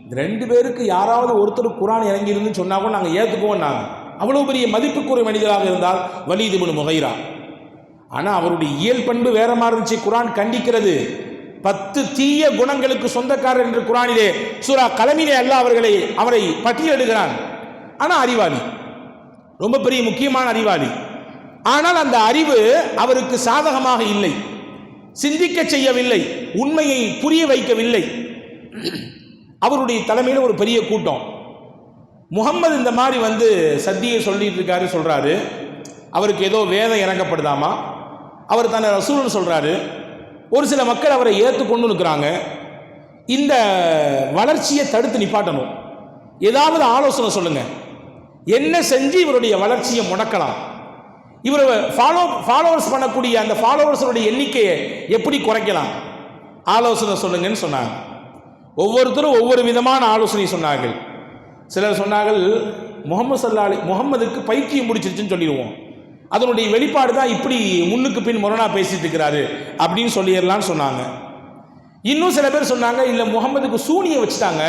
இந்த 2 பேருக்கு யாராவது ஒருத்தர் குர்ஆன் இறங்கி இருந்துன்னு சொன்னா கூட நாங்கள் ஏற்றுக்குவோம். நாங்கள் அவ்வளவு பெரிய மதிப்புக்குரிய மனிதராக இருந்தால் வலீத் இப்னு முகைரா. ஆனால் அவருடைய இயல் பண்பு வேற மாதிரி இருந்துச்சு. குர்ஆன் கண்டிக்கிறது. 10 தீய குணங்களுக்கு சொந்தக்காரர் என்று குர்ஆனிலே சூரா கலமிலே அல்லாஹ் அவரை பட்டியலிடுகிறான். ஆனால் அறிவாளி, ரொம்ப பெரிய முக்கியமான அறிவாளி. ஆனால் அந்த அறிவு அவருக்கு சாதகமாக இல்லை, சிந்திக்க செய்யவில்லை, உண்மையை புரிய வைக்கவில்லை. அவருடைய தலைமையில் ஒரு பெரிய கூட்டம், முகம்மது இந்த மாதிரி வந்து சத்தியை சொல்லிட்டு இருக்காரு, சொல்றாரு அவருக்கு ஏதோ வேதம் இறங்கப்படுதாமா, அவர் தன்னை ரசூல்னு சொல்றாரு. ஒரு சில மக்கள் அவரை ஏற்றுக்கொண்டு இருக்கிறாங்க. இந்த வளர்ச்சியை தடுத்து நிப்பாட்டணும், ஏதாவது ஆலோசனை சொல்லுங்க, என்ன செஞ்சு இவருடைய வளர்ச்சியை முடக்கலாம், இவர் ஃபாலோவர்ஸ் பண்ணக்கூடிய அந்த ஃபாலோவர்ஸுடைய எண்ணிக்கையை எப்படி குறைக்கலாம், ஆலோசனை சொல்லுங்கன்னு சொன்னாங்க. ஒவ்வொருத்தரும் ஒவ்வொரு விதமான ஆலோசனை சொன்னார்கள். சிலர் சொன்னார்கள், முகம்மதுக்கு பைத்தியம் முடிச்சிருச்சுன்னு சொல்லிடுவோம், அதனுடைய வெளிப்பாடு தான் இப்படி முன்னுக்கு பின் முரணா பேசிட்டு இருக்கிறாரு அப்படின்னு சொல்லிடலான்னு சொன்னாங்க. இன்னும் சில பேர் சொன்னாங்க, இல்லை முகம்மதுக்கு சூனியை வச்சுட்டாங்க,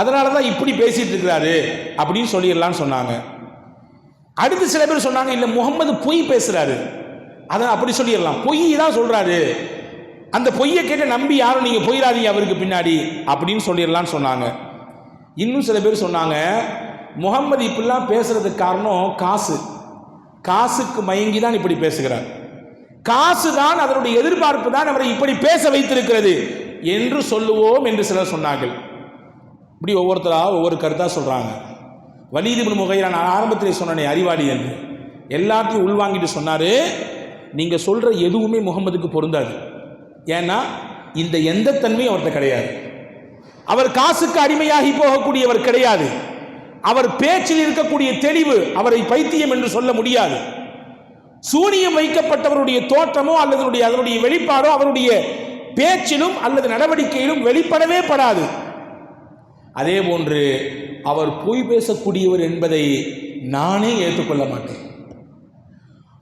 அதனால தான் இப்படி பேசிட்டு இருக்கிறாரு அப்படின்னு சொல்லிடலான்னு சொன்னாங்க. அடுத்து சில பேர் சொன்னாங்க, இல்லை முகம்மது பொய் பேசுறாரு, அதை அப்படி சொல்லிடலாம், பொய் தான் சொல்றாரு, அந்த பொய்யை கேட்டு நம்பி யாரும் நீங்க போயிடாதீங்க அவருக்கு பின்னாடி அப்படின்னு சொல்லிடலான்னு சொன்னாங்க. இன்னும் சில பேர் சொன்னாங்க, முகம்மது இப்படிலாம் பேசுறதுக்கு காரணம் காசுக்கு மயங்கி தான் இப்படி பேசுகிறார், காசு தான் அதனுடைய எதிர்பார்ப்பு தான் அவரை இப்படி பேச வைத்திருக்கிறது என்று சொல்லுவோம் என்று சிலர் சொன்னார்கள். இப்படி ஒவ்வொருத்தரா ஒவ்வொரு கருத்தா சொல்றாங்க. வலீத் இப்னு முகைரா, நான் ஆரம்பத்திலே சொன்னேன் அறிவாளி என்று, எல்லாத்தையும் உள்வாங்கிட்டு சொன்னாரு, நீங்க சொல்ற எதுவுமே முகம்மதுக்கு பொருந்தாது. ஏன்னா இந்த எந்த தன்மையும் அவர்கிட்ட கிடையாது, அவர் காசுக்கு அடிமையாகி போகக்கூடியவர் கிடையாது, அவர் பேச்சில் இருக்கக்கூடிய தெளிவு அவரை பைத்தியம் என்று சொல்ல முடியாது. சூனியம் வைக்கப்பட்டவருடைய தோற்றமோ அல்லது அதனுடைய வெளிப்பாடோ அவருடைய பேச்சிலும் அல்லது நடவடிக்கையிலும் வெளிப்படவே படாது. அதே போன்று அவர் பொய் பேசக்கூடியவர் என்பதை நானே ஏற்றுக்கொள்ள மாட்டேன்,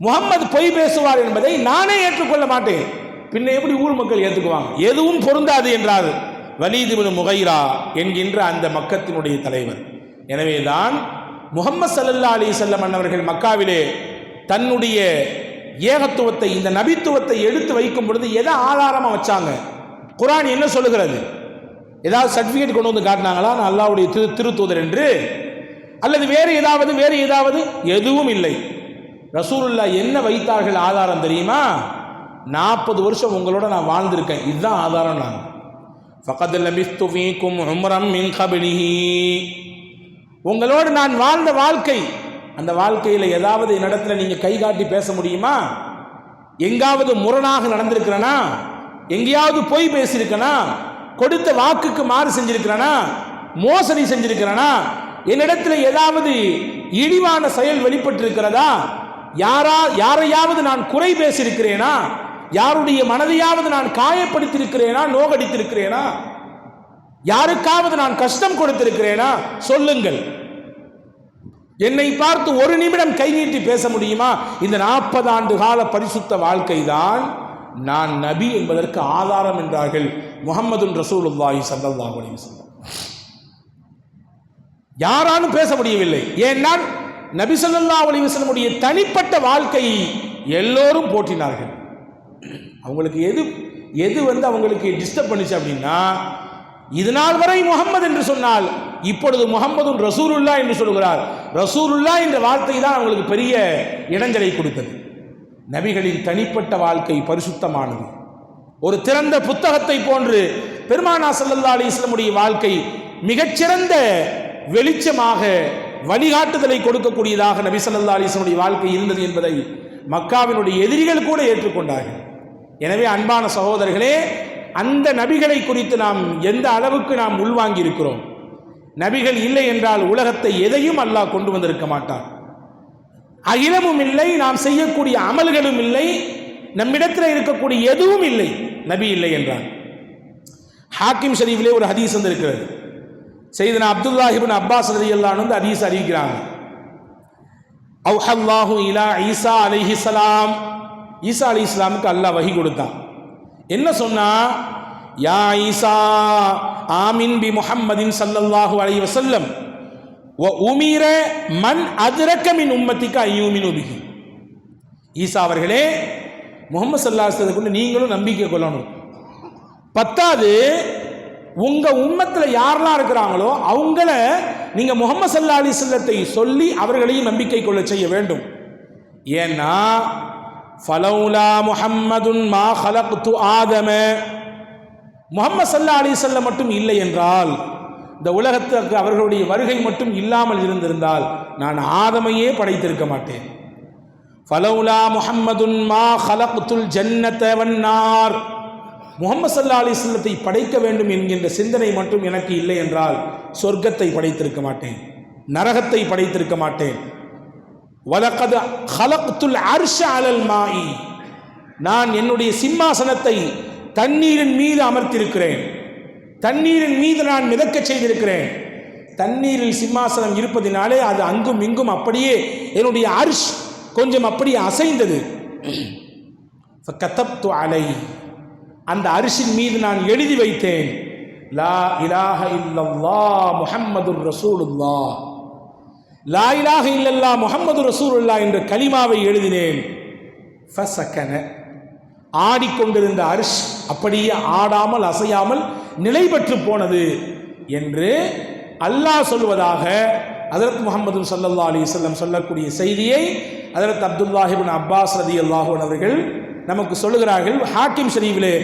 முகம்மது பொய் பேசுவார் என்பதை நானே ஏற்றுக்கொள்ள மாட்டேன், பின்ன எப்படி ஊர் மக்கள் ஏற்றுக்குவாங்க? எதுவும் பொருந்தாது என்றார் வலீத் இப்னு முகைரா என்கின்ற அந்த மக்கத்தினுடைய தலைவர். எனவேதான் முஹம்மது ஸல்லல்லாஹு அலைஹி வஸல்லம் அன்னவர்கள் மக்காவிலே தன்னுடைய ஏகத்துவத்தை, இந்த நபித்துவத்தை எடுத்து வைக்கும் பொழுது எதை ஆதாரமாக வச்சாங்க? குர்ஆன் என்ன சொல்லுகிறது? ஏதாவது சர்டிஃபிகேட் கொண்டு வந்து காட்டினாங்களா நான் அல்லாஹ்வுடைய திருத்தூதர் என்று? அல்லது வேறு ஏதாவது? எதுவும் இல்லை. ரசூலுல்லாஹ் என்ன வைத்தார்கள் ஆதாரம் தெரியுமா? 40 வருஷம் உங்களோட நான் வாழ்ந்திருக்கேன், இதுதான் ஆதாரம். நான் ஃபகத் லபிஸ்து ஃபீக்கும் உம்ரம் மின் கப்லிஹி, உங்களோடு நான் வாழ்ந்த வாழ்க்கை, அந்த வாழ்க்கையில் ஏதாவது என்னிடத்துல நீங்க கை காட்டி பேச முடியுமா? எங்காவது முரணாக நடந்திருக்கிறனா? எங்கேயாவது பொய் பேசியிருக்கனா? கொடுத்த வாக்குக்கு மாறு செஞ்சிருக்கிறனா? மோசடி செஞ்சிருக்கிறனா? என்னிடத்துல ஏதாவது இழிவான செயல் வெளிப்பட்டிருக்கிறதா? யாரையாவது நான் குறை பேசியிருக்கிறேனா? யாருடைய மனதையாவது நான் காயப்படுத்தியிருக்கிறேனா? நோகடித்திருக்கிறேனா? யாருக்காவது நான் கஷ்டம் கொடுத்திருக்கிறேனா? சொல்லுங்கள். என்னை பார்த்து ஒரு நிமிடம் கை நீட்டி பேச முடியுமா? இந்த 40 ஆண்டு கால பரிசுத்த வாழ்க்கை தான் நான் நபி என்பதற்கு ஆதாரம் என்றார்கள் முஹம்மதுன் ரசூலுல்லாஹி ஸல்லல்லாஹு அலைஹி வஸல்லம். யாராலும் பேச முடியவில்லை. ஏன்னால் நபி ஸல்லல்லாஹு அலைஹி வஸல்லமுடைய தனிப்பட்ட வாழ்க்கையை எல்லோரும் போற்றினார்கள். அவங்களுக்கு எது அவங்களுக்கு டிஸ்டர்ப் பண்ணிச்சு அப்படின்னா, இது நாள் வரை முஹம்மது என்று சொன்னால் இப்பொழுது முஹம்மதுன் ரசூலுல்லா என்று சொல்கிறார். ரசூலுல்லா என்ற வார்த்தை தான் அவங்களுக்கு பெரிய இடைஞ்சலை கொடுத்தது. நபிகளின் தனிப்பட்ட வாழ்க்கை பரிசுத்தமானது. ஒரு திறந்த புத்தகத்தை போன்று பெருமானார் ஸல்லல்லாஹு அலைஹி வஸல்லமுடைய வாழ்க்கை மிகச்சிறந்த வெளிச்சமாக வழிகாட்டுதலை கொடுக்கக்கூடியதாக நபி ஸல்லல்லாஹு அலைஹி வஸல்லமுடைய வாழ்க்கை இருந்தது என்பதை மக்காவினுடைய எதிரிகள் கூட ஏற்றுக்கொண்டார்கள். எனவே அன்பான சகோதரர்களே, அந்த நபிகளை குறித்து நாம் எந்த அளவுக்கு நாம் உள்வாங்கி இருக்கிறோம். நபிகள் இல்லை என்றால் உலகத்தை எதையும் அல்லாஹ் கொண்டு வந்திருக்க மாட்டார். அகிலமும் இல்லை, நாம் செய்யக்கூடிய அமல்களும் இல்லை, நம்மிடத்தில் இருக்கக்கூடிய எதுவும் இல்லை நபி இல்லை என்றார். ஹாக்கிம் ஷரீஃபிலே ஒரு ஹதீஸ் வந்திருக்கிறது. சையதுனா அப்துல்லாஹ் இப்னு அப்பாஸ் ரலியல்லாஹு அன்ஹு ஹதீஸ் அறிவிக்கிறாங்க. அவ்ஹல்லாஹு இலா ஈசா அலைஹிஸ்ஸலாம், ஈசா அலைஹிஸ்ஸலாமுக்கு அல்லாஹ் வஹி கொடுத்தான். என்ன சொன்னா? யா ஈசா ஆமின் பி முஹம்மதின் ஸல்லல்லாஹு அலைஹி வஸல்லம் வ உமிர மன் அத்ரக மின் உம்மத்திக அய்யூமினு பிஹி. ஈசா அவர்களே, முஹம்மது ஸல்லல்லாஹு அலைஹி வஸல்லம் நீங்களும் நம்பிக்கை கொள்ளணும். பத்தாவது, உங்க உம்மத்துல யாரெல்லாம் இருக்கிறாங்களோ அவங்கள நீங்க முஹம்மது ஸல்லல்லாஹு அலைஹி வஸல்லத்தை சொல்லி அவர்களையும் நம்பிக்கை கொள்ள செய்ய வேண்டும். ஏன்னா ஃபலௌலா முஹம்மதுன் மா ஹலக்து ஆதம, முஹம்மது ஸல்லல்லாஹு அலைஹி வஸல்லம் மட்டும் இல்லை என்றால், இந்த உலகத்துக்கு அவர்களுடைய வருகை மட்டும் இல்லாமல் இருந்திருந்தால் நான் ஆதமையே படைத்திருக்க மாட்டேன். ஃபலௌலா முஹம்மதுன் மா ஹலக்துல் ஜன்னத வன்னார், முஹம்மது ஸல்லல்லாஹு அலைஹி வஸல்லத்தை படைக்க வேண்டும் என்கின்ற சிந்தனை மட்டும் எனக்கு இல்லை என்றால் சொர்க்கத்தை படைத்திருக்க மாட்டேன், நரகத்தை படைத்திருக்க மாட்டேன். வலகத் ஹலக்துல் அர்ஷ அலல் மாஇ, நான் என்னுடைய சிம்மாசனத்தை தண்ணீரின் மீது அமர்த்தியிருக்கிறேன், தண்ணீரின் மீது நான் மிதக்க செய்திருக்கிறேன். தண்ணீரில் சிம்மாசனம் இருப்பதினாலே அது அங்கும் இங்கும் அப்படியே என்னுடைய அர்ஷ் கொஞ்சம் அப்படியே அசைந்தது. ஃபகதப்து அலை, அந்த அரிசின் மீது நான் எழுதி வைத்தேன், லா இலாஹ இல்லல்லாஹ் முஹம்மதுர் ரசூலுல்லாஹ், லா இலாஹ இல்லல்லாஹ் முஹம்மது ரசூலுல்லாஹ் என்ற கலிமாவை எழுதினேன். ஃபஸகன, ஆடிக்கொண்டிருந்த அரிஷ் அப்படியே ஆடாமல் அசையாமல் நிலை பெற்று போனது என்று அல்லாஹ் சொல்வதாக ஹஜ்ரத் முஹம்மது ஸல்லல்லாஹு அலைஹி வஸல்லம் சொல்லக்கூடிய செய்தியை ஹஜ்ரத் அப்துல்லாஹ் இப்னு அப்பாஸ் ரலியல்லாஹு அன்ஹு அவர்கள் நமக்கு சொல்லுகிறார்கள். ஹாக்கிம் ஷரீஃபிலே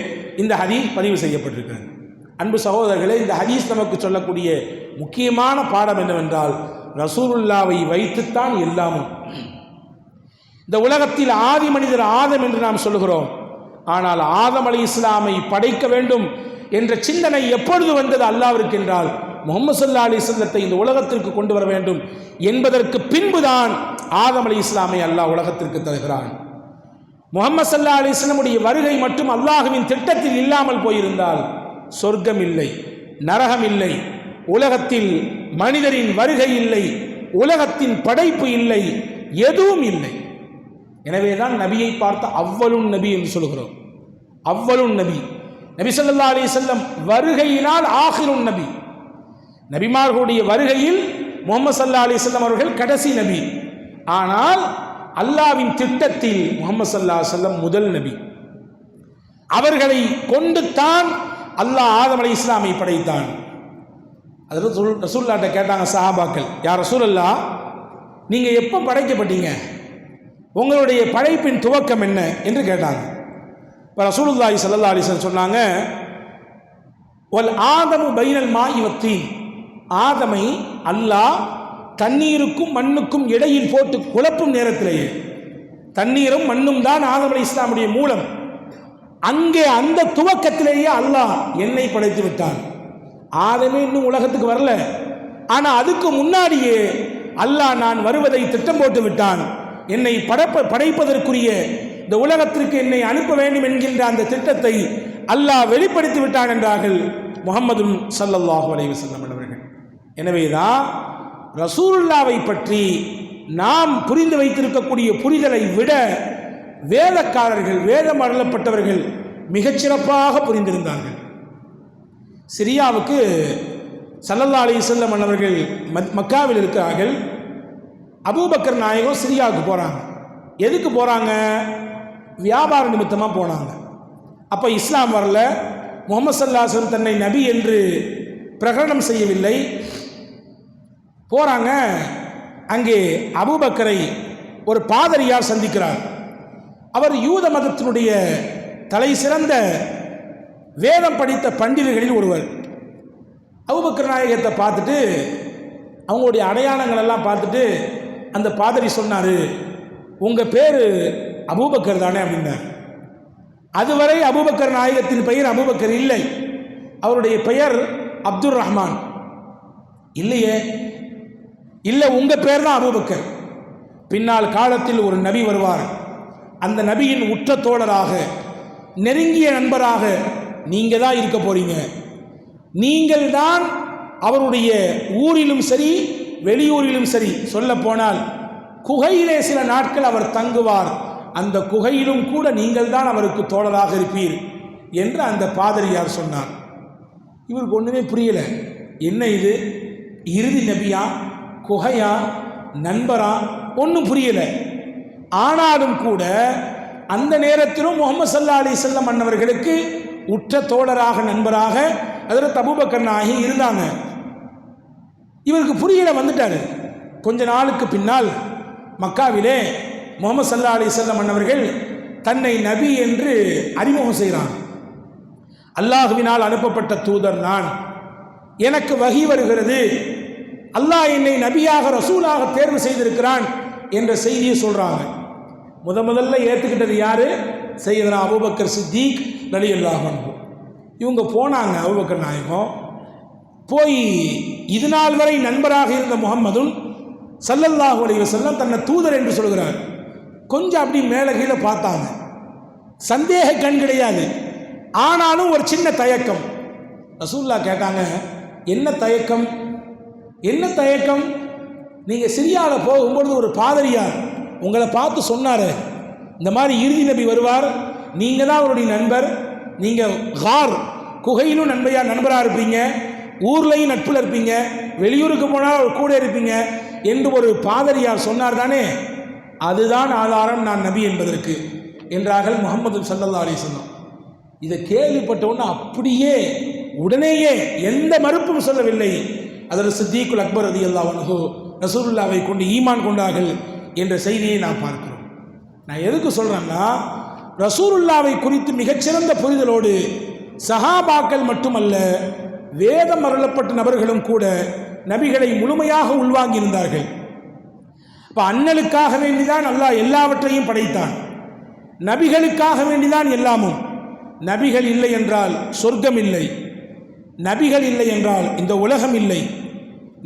இந்த ஹதீஸ் பதிவு செய்யப்பட்டிருக்கிறது. அன்பு சகோதரர்களே, இந்த ஹதீஸ் நமக்கு சொல்லக்கூடிய முக்கியமான பாடம் என்னவென்றால், ரசூலுல்லாவை வைத்துத்தான் எல்லாமும். இந்த உலகத்தில் ஆதி மனிதர் ஆதம் என்று நாம் சொல்லுகிறோம். ஆனால் ஆதம் அலைஹிஸ்ஸலாமை படைக்க வேண்டும் என்ற சிந்தனை எப்பொழுது வந்தது அல்லாஹ்விற்கு என்றால், முஹம்மது ஸல்லல்லாஹு அலைஹி வஸல்லத்தை இந்த உலகத்திற்கு கொண்டு வர வேண்டும் என்பதற்கு பின்புதான் ஆதம் அலைஹிஸ்ஸலாமை அல்லாஹ் உலகத்திற்கு தருகிறான். முஹம்மது ஸல்லல்லாஹு அலைஹி வஸல்லமுடைய வருகை மட்டும் அல்லாஹ்வின் திட்டத்தில் இல்லாமல் போயிருந்தால் சொர்க்கம் இல்லை, நரகம் இல்லை, உலகத்தில் மனிதரின் வருகை இல்லை, உலகத்தின் படைப்பு இல்லை, எதுவும் இல்லை. எனவேதான் நபியை பார்த்த அவ்வலுன் நபி என்று சொல்கிறோம். அவ்வலுன் நபி, நபி ஸல்லல்லாஹு அலைஹி வஸல்லம் வருகையினால் ஆகிருன் நபி, நபிமார்களுடைய வருகையில் முஹம்மது ஸல்லல்லாஹு அலைஹி வஸல்லம் அவர்கள் கடைசி நபி. ஆனால் அல்லாஹ்வின் திட்டத்தில் முஹம்மது ஸல்லல்லாஹு அலைஹி வஸல்லம் முதல் நபி. அவர்களை கொண்டு தான் அல்லாஹ் ஆதம் அலைஹிஸ்ஸலாமை படைத்தான். அது ரசூலுல்லாஹ்ட்ட கேட்டாங்க சஹாபாக்கள், யார் ரசூலல்லாஹ், நீங்கள் எப்போ படைக்கப்பட்டீங்க, உங்களுடைய படைப்பின் துவக்கம் என்ன என்று கேட்டாங்க. இப்போ ரசூலுல்லாஹி ஸல்லல்லாஹு அலைஹி வஸல்லம் சொன்னாங்க, வல் ஆதமு பைனல் மாஇ வத்தீன், ஆதமை அல்லாஹ் தண்ணீருக்கும் மண்ணுக்கும் இடையில் போட்டு குழப்பும் நேரத்திலேயே, தண்ணீரும் மண்ணும் தான் ஆதம் அலைஹிஸ்ஸலாமுடைய மூலம், அங்கே அந்த துவக்கத்திலேயே அல்லாஹ் என்னை படைத்து விட்டான். ஆதமே இன்னும் உலகத்துக்கு வரல, ஆனால் அதுக்கு முன்னாடியே அல்லாஹ் நான் வருவதை திட்டம் போட்டு விட்டான். என்னை படைப்பதற்குரிய இந்த உலகத்திற்கு என்னை அனுப்ப வேண்டும் என்கின்ற அந்த திட்டத்தை அல்லாஹ் வெளிப்படுத்தி விட்டான் என்றார்கள் முஹம்மது ஸல்லல்லாஹு அலைஹி வஸல்லம் அவர்கள். எனவேதான் ரசூலுல்லாவை பற்றி நாம் புரிந்து வைத்திருக்கக்கூடிய புரிதலை விட வேதக்காரர்கள், வேதம் அருளப்பட்டவர்கள் மிகச்சிறப்பாக புரிந்திருந்தார்கள். சிரியாவுக்கு ஸல்லல்லாஹு அலைஹி வஸல்லம் அவர்கள் மக்காவில் இருக்கிறார்கள். அபூபக்கர் நாயகம் சிரியாவுக்கு போகிறாங்க. எதுக்கு போகிறாங்க? வியாபார நிமித்தமாக போனாங்க. அப்போ இஸ்லாம் வரல, முஹம்மது ஸல்லல்லாஹு அலைஹி வஸல்லம் தன்னை நபி என்று பிரகடனம் செய்யவில்லை. போகிறாங்க. அங்கே அபூபக்கரை ஒரு பாதிரியார் சந்திக்கிறார். அவர் யூத மதத்தினுடைய தலை சிறந்த வேதம் படித்த பண்டிதர்களில் ஒருவர். அபூபக்கர் நாயகத்தை பார்த்துட்டு, அவங்களுடைய அடையாளங்கள் எல்லாம் பார்த்துட்டு அந்த பாதிரி சொன்னார், உங்கள் பேர் அபூபக்கர் தானே அப்படின்னார். அதுவரை அபூபக்கர் நாயகத்தின் பெயர் அபூபக்கர் இல்லை, அவருடைய பெயர் அப்துர் ரஹ்மான். இல்லையே, இல்லை, உங்கள் பேர் தான் அபூபக்கர். பின்னால் காலத்தில் ஒரு நபி வருவார், அந்த நபியின் உற்ற தோழராக, நெருங்கிய நண்பராக நீங்கள் தான் இருக்க போறீங்க. நீங்கள் தான் அவருடைய ஊரிலும் சரி வெளியூரிலும் சரி, சொல்ல போனால் குகையிலே சில நாட்கள் அவர் தங்குவார், அந்த குகையிலும் கூட நீங்கள் தான் அவருக்கு தோழராக இருப்பீர் என்று அந்த பாதிரியார் சொன்னார். இவருக்கு ஒன்றுமே புரியல, என்ன இது, இறுதி நபியா, குகையா, நண்பரா, ஒன்றும் புரியல. ஆனாலும் கூட அந்த நேரத்திலும் முஹம்மது ஸல்லல்லாஹு அலைஹி வஸல்லம் அன்னவர்களுக்கு உற்ற தோழராக, நண்பராக ஹஜ்ரத் அபூபக்கர் நாயகி இருந்தாங்க. இவருக்கு புரியல, வந்துட்டார். கொஞ்ச நாளுக்கு பின்னால் மக்காவிலே முஹம்மது ஸல்லல்லாஹு அலைஹி வஸல்லம் அன்னவர்கள் தன்னை நபி என்று அறிமுகம் செய்கிறாங்க. அல்லாஹ்வினால் அனுப்பப்பட்ட தூதர் நான், எனக்கு வஹி வருகிறது, அல்லாஹ் என்னை நபியாக ரசூலாக தேர்வு செய்திருக்கிறான் என்ற செய்தியை சொல்கிறாங்க. முதல்ல ஏற்றுக்கிட்டது யார்? சையதுனா அபூபக்கர் சித்திக் ரலியல்லாஹு அன்ஹு. இவங்க போனாங்க. அபூபக்கர் நாயகம் போய் இது நாள் வரை நண்பராக இருந்த முஹம்மதும் ஸல்லல்லாஹு அலைஹி வஸல்லம் தன்னை தூதர் என்று சொல்கிறார். கொஞ்சம் அப்படி மேலே கீழே பார்த்தாங்க. சந்தேக கண் கிடையாது, ஆனாலும் ஒரு சின்ன தயக்கம். ரசூலுல்லாஹ் கேட்டாங்க, என்ன தயக்கம், என்ன தயக்கம்? நீங்கள் சிரியாவில் போகும்பொழுது ஒரு பாதிரியார் உங்களை பார்த்து சொன்னார், இந்த மாதிரி இறுதி நபி வருவார், நீங்கள் தான் அவருடைய நண்பர், நீங்கள் கார் குகையிலும் நண்பராக இருப்பீங்க, ஊர்லையும் நட்பில் இருப்பீங்க, வெளியூருக்கு போனால் அவர் கூட இருப்பீங்க என்று ஒரு பாதிரியார் சொன்னார் தானே, அதுதான் ஆதாரம் நான் நபி என்பதற்கு என்றார்கள் முஹம்மது ஸல்லல்லாஹு அலைஹி வஸல்லம். இதை கேள்விப்பட்டவுடனே அப்படியே உடனேயே எந்த மறுப்பும் சொல்லவில்லை. அதில் சித்திக்குல் அக்பர் ரலியல்லாஹு அன்ஹு ரசூலுல்லாவை கொண்டு ஈமான் கொண்டார்கள் என்ற செய்தியை நாம் பார்க்கிறோம். நான் எதுக்கு சொல்கிறேன்னா, ரசூலுல்லாவை குறித்து மிகச்சிறந்த புரிதலோடு சஹாபாக்கள் மட்டுமல்ல, வேதம் அருளப்பட்ட நபர்களும் கூட நபிகளை முழுமையாக உள்வாங்கியிருந்தார்கள். இப்போ அண்ணலுக்காக வேண்டிதான் அல்லாஹ் எல்லாவற்றையும் படைத்தான், நபிகளுக்காக வேண்டிதான் எல்லாமும். நபிகள் இல்லை என்றால் சொர்க்கம் இல்லை, நபிகள் இல்லை என்றால் இந்த உலகம் இல்லை,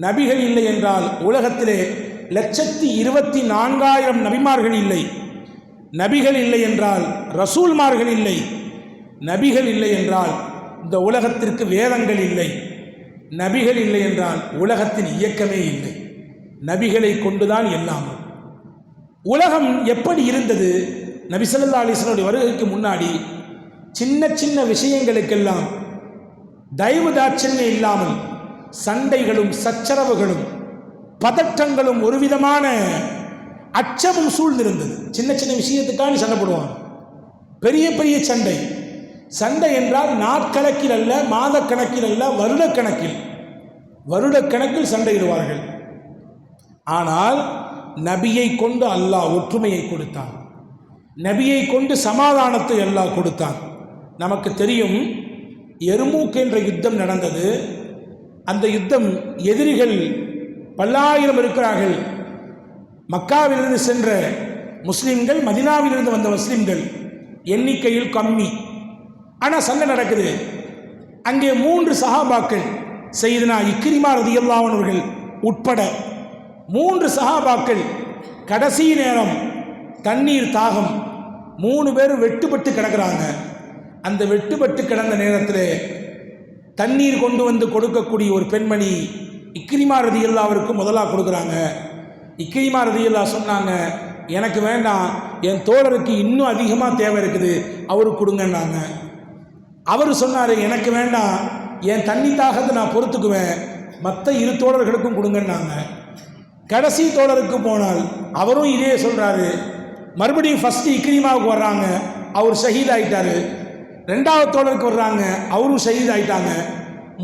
நபிகள் இல்லை என்றால் உலகத்திலே 124,000 நபிமார்கள் இல்லை, நபிகள் இல்லை என்றால் ரசூல்மார்கள் இல்லை, நபிகள் இல்லை என்றால் இந்த உலகத்திற்கு வேதங்கள் இல்லை, நபிகள் இல்லை என்றால் உலகத்தின் இயக்கமே இல்லை. நபிகளை கொண்டுதான் எல்லாமும். உலகம் எப்படி இருந்தது? நபி ஸல்லல்லாஹு அலைஹி வஸல்லம் வருகைக்கு முன்னாடி சின்ன சின்ன விஷயங்களுக்கெல்லாம் தயவு தாட்சண்யம் இல்லாமல் சண்டைகளும் சச்சரவுகளும் பதற்றங்களும் ஒரு விதமான அச்சமும் சூழ்ந்திருந்தது. சின்ன சின்ன விஷயத்துக்காக சண்டை போடுவாங்க, பெரிய பெரிய சண்டை. சண்டை என்றால் நாட்கணக்கில் அல்ல, மாதக்கணக்கில் அல்ல, வருடக்கணக்கில் சண்டையிடுவார்கள். ஆனால் நபியை கொண்டு அல்லாஹ் ஒற்றுமையை கொடுத்தான், நபியை கொண்டு சமாதானத்தை அல்லாஹ் கொடுத்தான். நமக்கு தெரியும், எர்மூக் என்ற யுத்தம் நடந்தது. அந்த யுத்தம் எதிரிகள் பல்லாயிரம் இருக்கிறார்கள். மக்காவிலிருந்து சென்ற முஸ்லிம்கள், மதினாவிலிருந்து வந்த முஸ்லிம்கள் எண்ணிக்கையில் கம்மி. ஆனால் சண்டை நடக்குது. அங்கே 3 சஹாபாக்கள், சையதுனா இக்ரிமா ரலியல்லாஹு அன்ஹு அவர்கள் உட்பட 3 சஹாபாக்கள் கடைசி நேரம் தண்ணீர் தாகம், 3 பேரும் வெட்டுப்பட்டு கிடக்கிறாங்க. அந்த வெட்டுப்பட்டு கிடந்த நேரத்தில் தண்ணீர் கொண்டு வந்து கொடுக்கக்கூடிய ஒரு பெண்மணி இக்ரிமா ரலியல்லாஹு அவருக்கு முதலாக கொடுக்குறாங்க. இக்ரிமா ரலியல்லாஹு சொன்னாங்க, எனக்கு வேண்டாம், என் தோழருக்கு இன்னும் அதிகமாக தேவை இருக்குது, அவருக்கு கொடுங்கன்னாங்க. அவர் சொன்னார், எனக்கு வேண்டாம், என் தண்ணி தாகத்தை நான் பொறுத்துக்குவேன், மற்ற 2 தோழர்களுக்கும் கொடுங்கன்னாங்க. கடைசி தோழருக்கு போனால் அவரும் இதே சொல்கிறாரு. மறுபடியும் ஃபஸ்ட்டு இக்ரிமாவுக்கு வர்றாங்க, அவர் ஷஹீத் ஆகிட்டார். 2வது தோழருக்கு வர்றாங்க, அவரும் ஷஹீத் ஆகிட்டாங்க.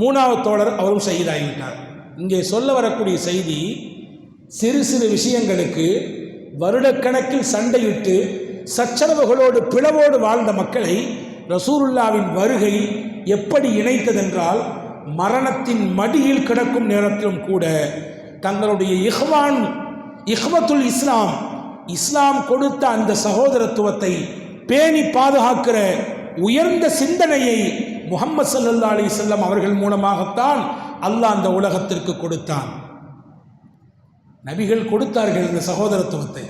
3வது தோழர் அவரும் ஷஹீத் ஆகிவிட்டார். இங்கே சொல்ல வரக்கூடிய செய்தி, சிறு சிறு விஷயங்களுக்கு வருடக்கணக்கில் சண்டையிட்டு சச்சரவுகளோடு பிளவோடு வாழ்ந்த மக்களை ரசூலுல்லாவின் வருகை எப்படி இணைத்ததென்றால், மரணத்தின் மடியில் கிடக்கும் நேரத்திலும் கூட தங்களுடைய இஹ்வத்துல் இஸ்லாம் கொடுத்த அந்த சகோதரத்துவத்தை பேணி பாதுகாக்கிற உயர்ந்த சிந்தனையை முஹம்மது ஸல்லல்லாஹு அலைஹி வஸல்லம் அவர்கள் மூலமாகத்தான் அல்லாஹ் அந்த உலகத்திற்கு கொடுத்தான். நபிகள் கொடுத்தார்கள் இந்த சகோதரத்துவத்தை.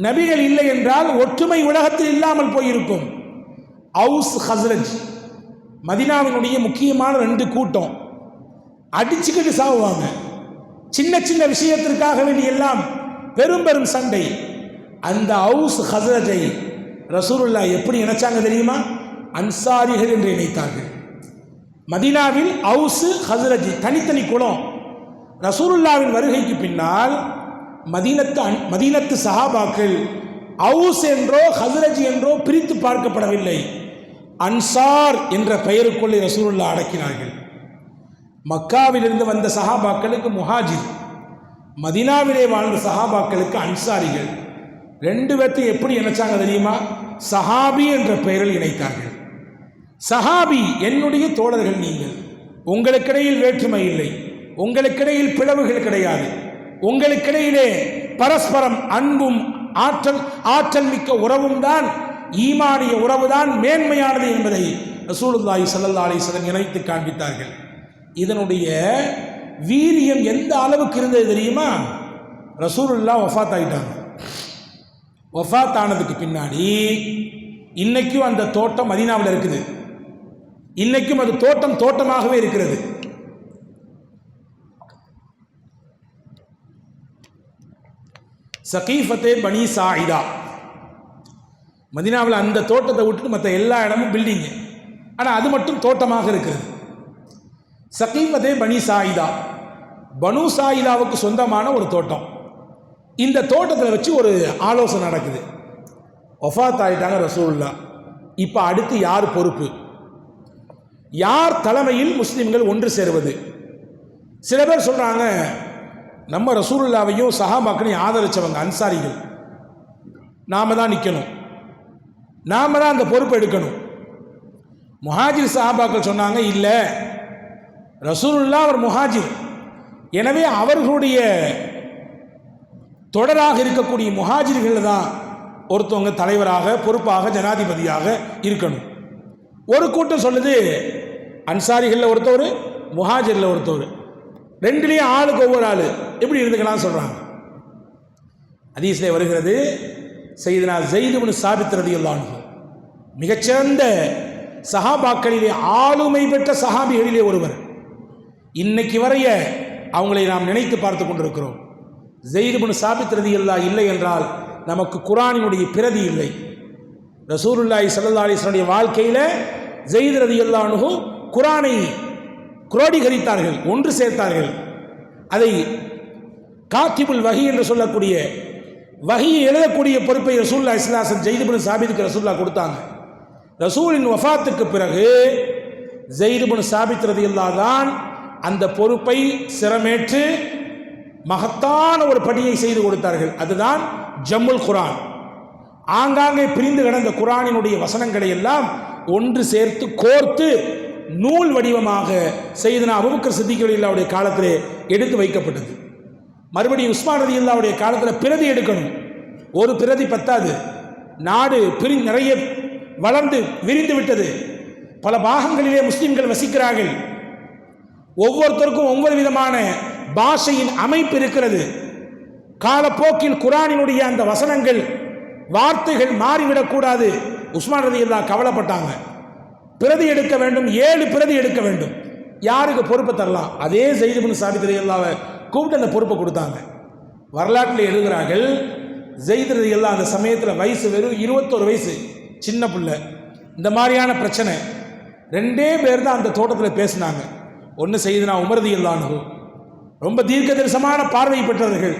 நபிகள் இல்லை என்றால் ஒற்றுமை உலகத்தில் இல்லாமல் போயிருக்கும். அவுஸ் ஹஸ்ரஜ் மதீனாவினுடைய முக்கியமான 2 கூட்டம் அடிச்சுக்கிட்டு சாவுவாங்க. சின்ன சின்ன விஷயத்திற்காக வேண்டி எல்லாம் பெரும் சண்டை. அந்த அவுஸ் ஹஸ்ரஜை ரசூலுல்லாஹ் எப்படி இணைச்சாங்க தெரியுமா? அன்சாரிகள் என்று இணைத்தார்கள். மதீனாவில் அவுஸ் ஹஸ்ரஜ் தனித்தனி குலம். ரசூலுல்லாவின் வருகைக்கு பின்னால் மதீனத்து சஹாபாக்கள் அவுஸ் என்றோ ஹஸ்ரஜ் என்றோ பிரித்து பார்க்கப்படவில்லை. அன்சார் என்ற பெயருக்குள்ளே ரசூலுல்லாஹ் அடக்கினார்கள். மக்காவிலிருந்து வந்த சஹாபாக்களுக்கு முஹாஜிர், மதீனாவிலே வாழ்ந்த சஹாபாக்களுக்கு அன்சாரிகள். 2 பேர்த்தையும் எப்படி இணைச்சாங்க தெரியுமா? சஹாபி என்ற பெயரில் இணைத்தார்கள். சஹாபி என்னுடைய தோழர்கள் நீங்கள், உங்களுக்கிடையில் வேற்றுமை இல்லை, உங்களுக்கிடையில் பிளவுகள் கிடையாது, உங்களுக்கிடையிலே பரஸ்பரம் அன்பும் ஆற்றல் மிக்க உறவும் தான், ஈமானிய உறவு தான் மேன்மையானது என்பதை ரசூலுல்லாஹி ஸல்லல்லாஹு அலைஹி வஸல்லம் இணைத்து காண்பித்தார்கள். இதனுடைய வீரியம் எந்த அளவுக்கு இருந்தது தெரியுமா? ரசூலுல்லாஹ் வஃபாத் ஆகிட்டாங்க. வஃபாத் ஆனதுக்கு பின்னாடி இன்னைக்கும் அந்த தோட்டம் மதீனாவில் இருக்குது. இன்னைக்கும் அது தோட்டமாகவே இருக்கிறது. சகீஃபத்தே பனி சாயிதா, மதீனாவில் அந்த தோட்டத்தை விட்டு மற்ற எல்லா இடமும் பில்டிங்கு, ஆனால் அது மட்டும் தோட்டமாக இருக்கிறது. சகீஃபத்தே பனி சாயிதா, பனு சாயிதாவுக்கு சொந்தமான ஒரு தோட்டம். இந்த தோட்டத்தில் வச்சு ஒரு ஆலோசனை நடக்குது. வஃபாத் ஆகிட்டாங்க ரசூலுல்லாஹ். இப்போ அடுத்து யார் பொறுப்பு, யார் தலைமையில் முஸ்லிம்கள் ஒன்று சேருவது? சில பேர் சொல்கிறாங்க, நம்ம ரசூலுல்லாவையும் சஹாபாக்களையும் ஆதரித்தவங்க அன்சாரிகள், நாம தான் நிற்கணும், நாம தான் அந்த பொறுப்பை எடுக்கணும். முஹாஜிர் சஹாபாக்கள் சொன்னாங்க, இல்லை, ரசூலுல்லாஹ் ஒரு முஹாஜிர், எனவே அவர்களுடைய தொடராக இருக்கக்கூடிய முஹாஜிர்கள் தான் ஒருத்தவங்க தலைவராக, பொறுப்பாக, ஜனாதிபதியாக இருக்கணும். ஒரு கூட்டம் சொல்லுது, அன்சாரிகளில் ஒருத்தவர், முஹாஜிரில் ஒருத்தவர், 2லேயும் ஆளுக்கு ஒவ்வொரு ஆள் எப்படி இருந்துக்கலாம் சொல்கிறாங்க. ஹதீஸ்லே வருகிறது, சையதுனா ஸைத் இப்னு சாபித் ரலியல்லாஹு அன்ஹு மிகச்சிறந்த சஹாபாக்களிலே ஆளுமை பெற்ற சஹாபிகளிலே ஒருவர். இன்னைக்கு வரைய அவங்களை நாம் நினைத்து பார்த்து கொண்டிருக்கிறோம். ஸைத் இப்னு சாபித் ரலியல்லாஹு இல்லை என்றால் நமக்கு குர்ஆனினுடைய பிரதி இல்லை. ரசூலுல்லாஹி ஸல்லல்லாஹு அலைஹி வஸல்லம் வாழ்க்கையில் ஸைத் ரலியல்லாஹு அன்ஹு குர்ஆனை குரோடிகரித்தார்கள், ஒன்று சேர்த்தார்கள். அதை காத்திபுல் வஹி என்று சொல்லக்கூடிய வஹியை எழுதக்கூடிய பொறுப்பை ரசூலுல்லாஹி ஸல்லல்லாஹு அலைஹி வஸல்லம் ஸைத் இப்னு சாபித்துக்கு ரசூலுல்லாஹ் கொடுத்தாங்க. ரசூலின் வஃபாத்துக்கு பிறகு ஸைத் இப்னு சாபித் ரலியல்லாஹு தான் அந்த பொறுப்பை சிரமேற்று மகத்தான ஒரு பணியை செய்து கொடுத்தார்கள். அதுதான் ஜம்முல் குர்ஆன். ஆங்காங்கே பிரிந்து கிடந்த குர்ஆனினுடைய வசனங்களை எல்லாம் ஒன்று சேர்த்து கோர்த்து நூல் வடிவமாக ஸையதுனா அபூபக்கர் சித்திக் ரலியல்லாஹுடைய காலத்திலே எடுத்து வைக்கப்பட்டது. மறுபடியும் உஸ்மான் ரலியல்லாஹுடைய காலத்தில் பிரதி எடுக்கணும். ஒரு பிரதி பத்தாது. நாடு நிறைய வளர்ந்து விரிந்து விட்டது. பல பாகங்களிலே முஸ்லிம்கள் வசிக்கிறார்கள். ஒவ்வொருத்தருக்கும் ஒவ்வொரு விதமான பாஷையின் அமைப்பு இருக்கிறது. காலப்போக்கில் குர்ஆனினுடைய அந்த வசனங்கள் வார்த்தைகள் மாறிவிடக்கூடாது. உஸ்மான் ரலியல்லாஹு கவலைப்பட்டாங்க. பிரதி எடுக்க வேண்டும், 7 பிரதி எடுக்க வேண்டும். யாருக்கு பொறுப்பை தரலாம்? அதே ஸைத் இப்னு சாபித் ரலியல்லாஹு கூப்பிட்டு அந்த பொறுப்பை கொடுத்தாங்க. வரலாற்றில் எழுதுகிறார்கள், ஸைத் ரலியல்லாஹு அந்த சமயத்தில் வயசு வெறும் 21 வயசு, சின்ன பிள்ளை. இந்த மாதிரியான பிரச்சனை 2 பேர் தான் அந்த தோட்டத்தில் பேசினாங்க. ஒன்று ஸையதுனா உமர் ரலியல்லாஹு அன்ஹு, ரொம்ப தீர்க்க தரிசனமான பார்வை பெற்றவர்கள்.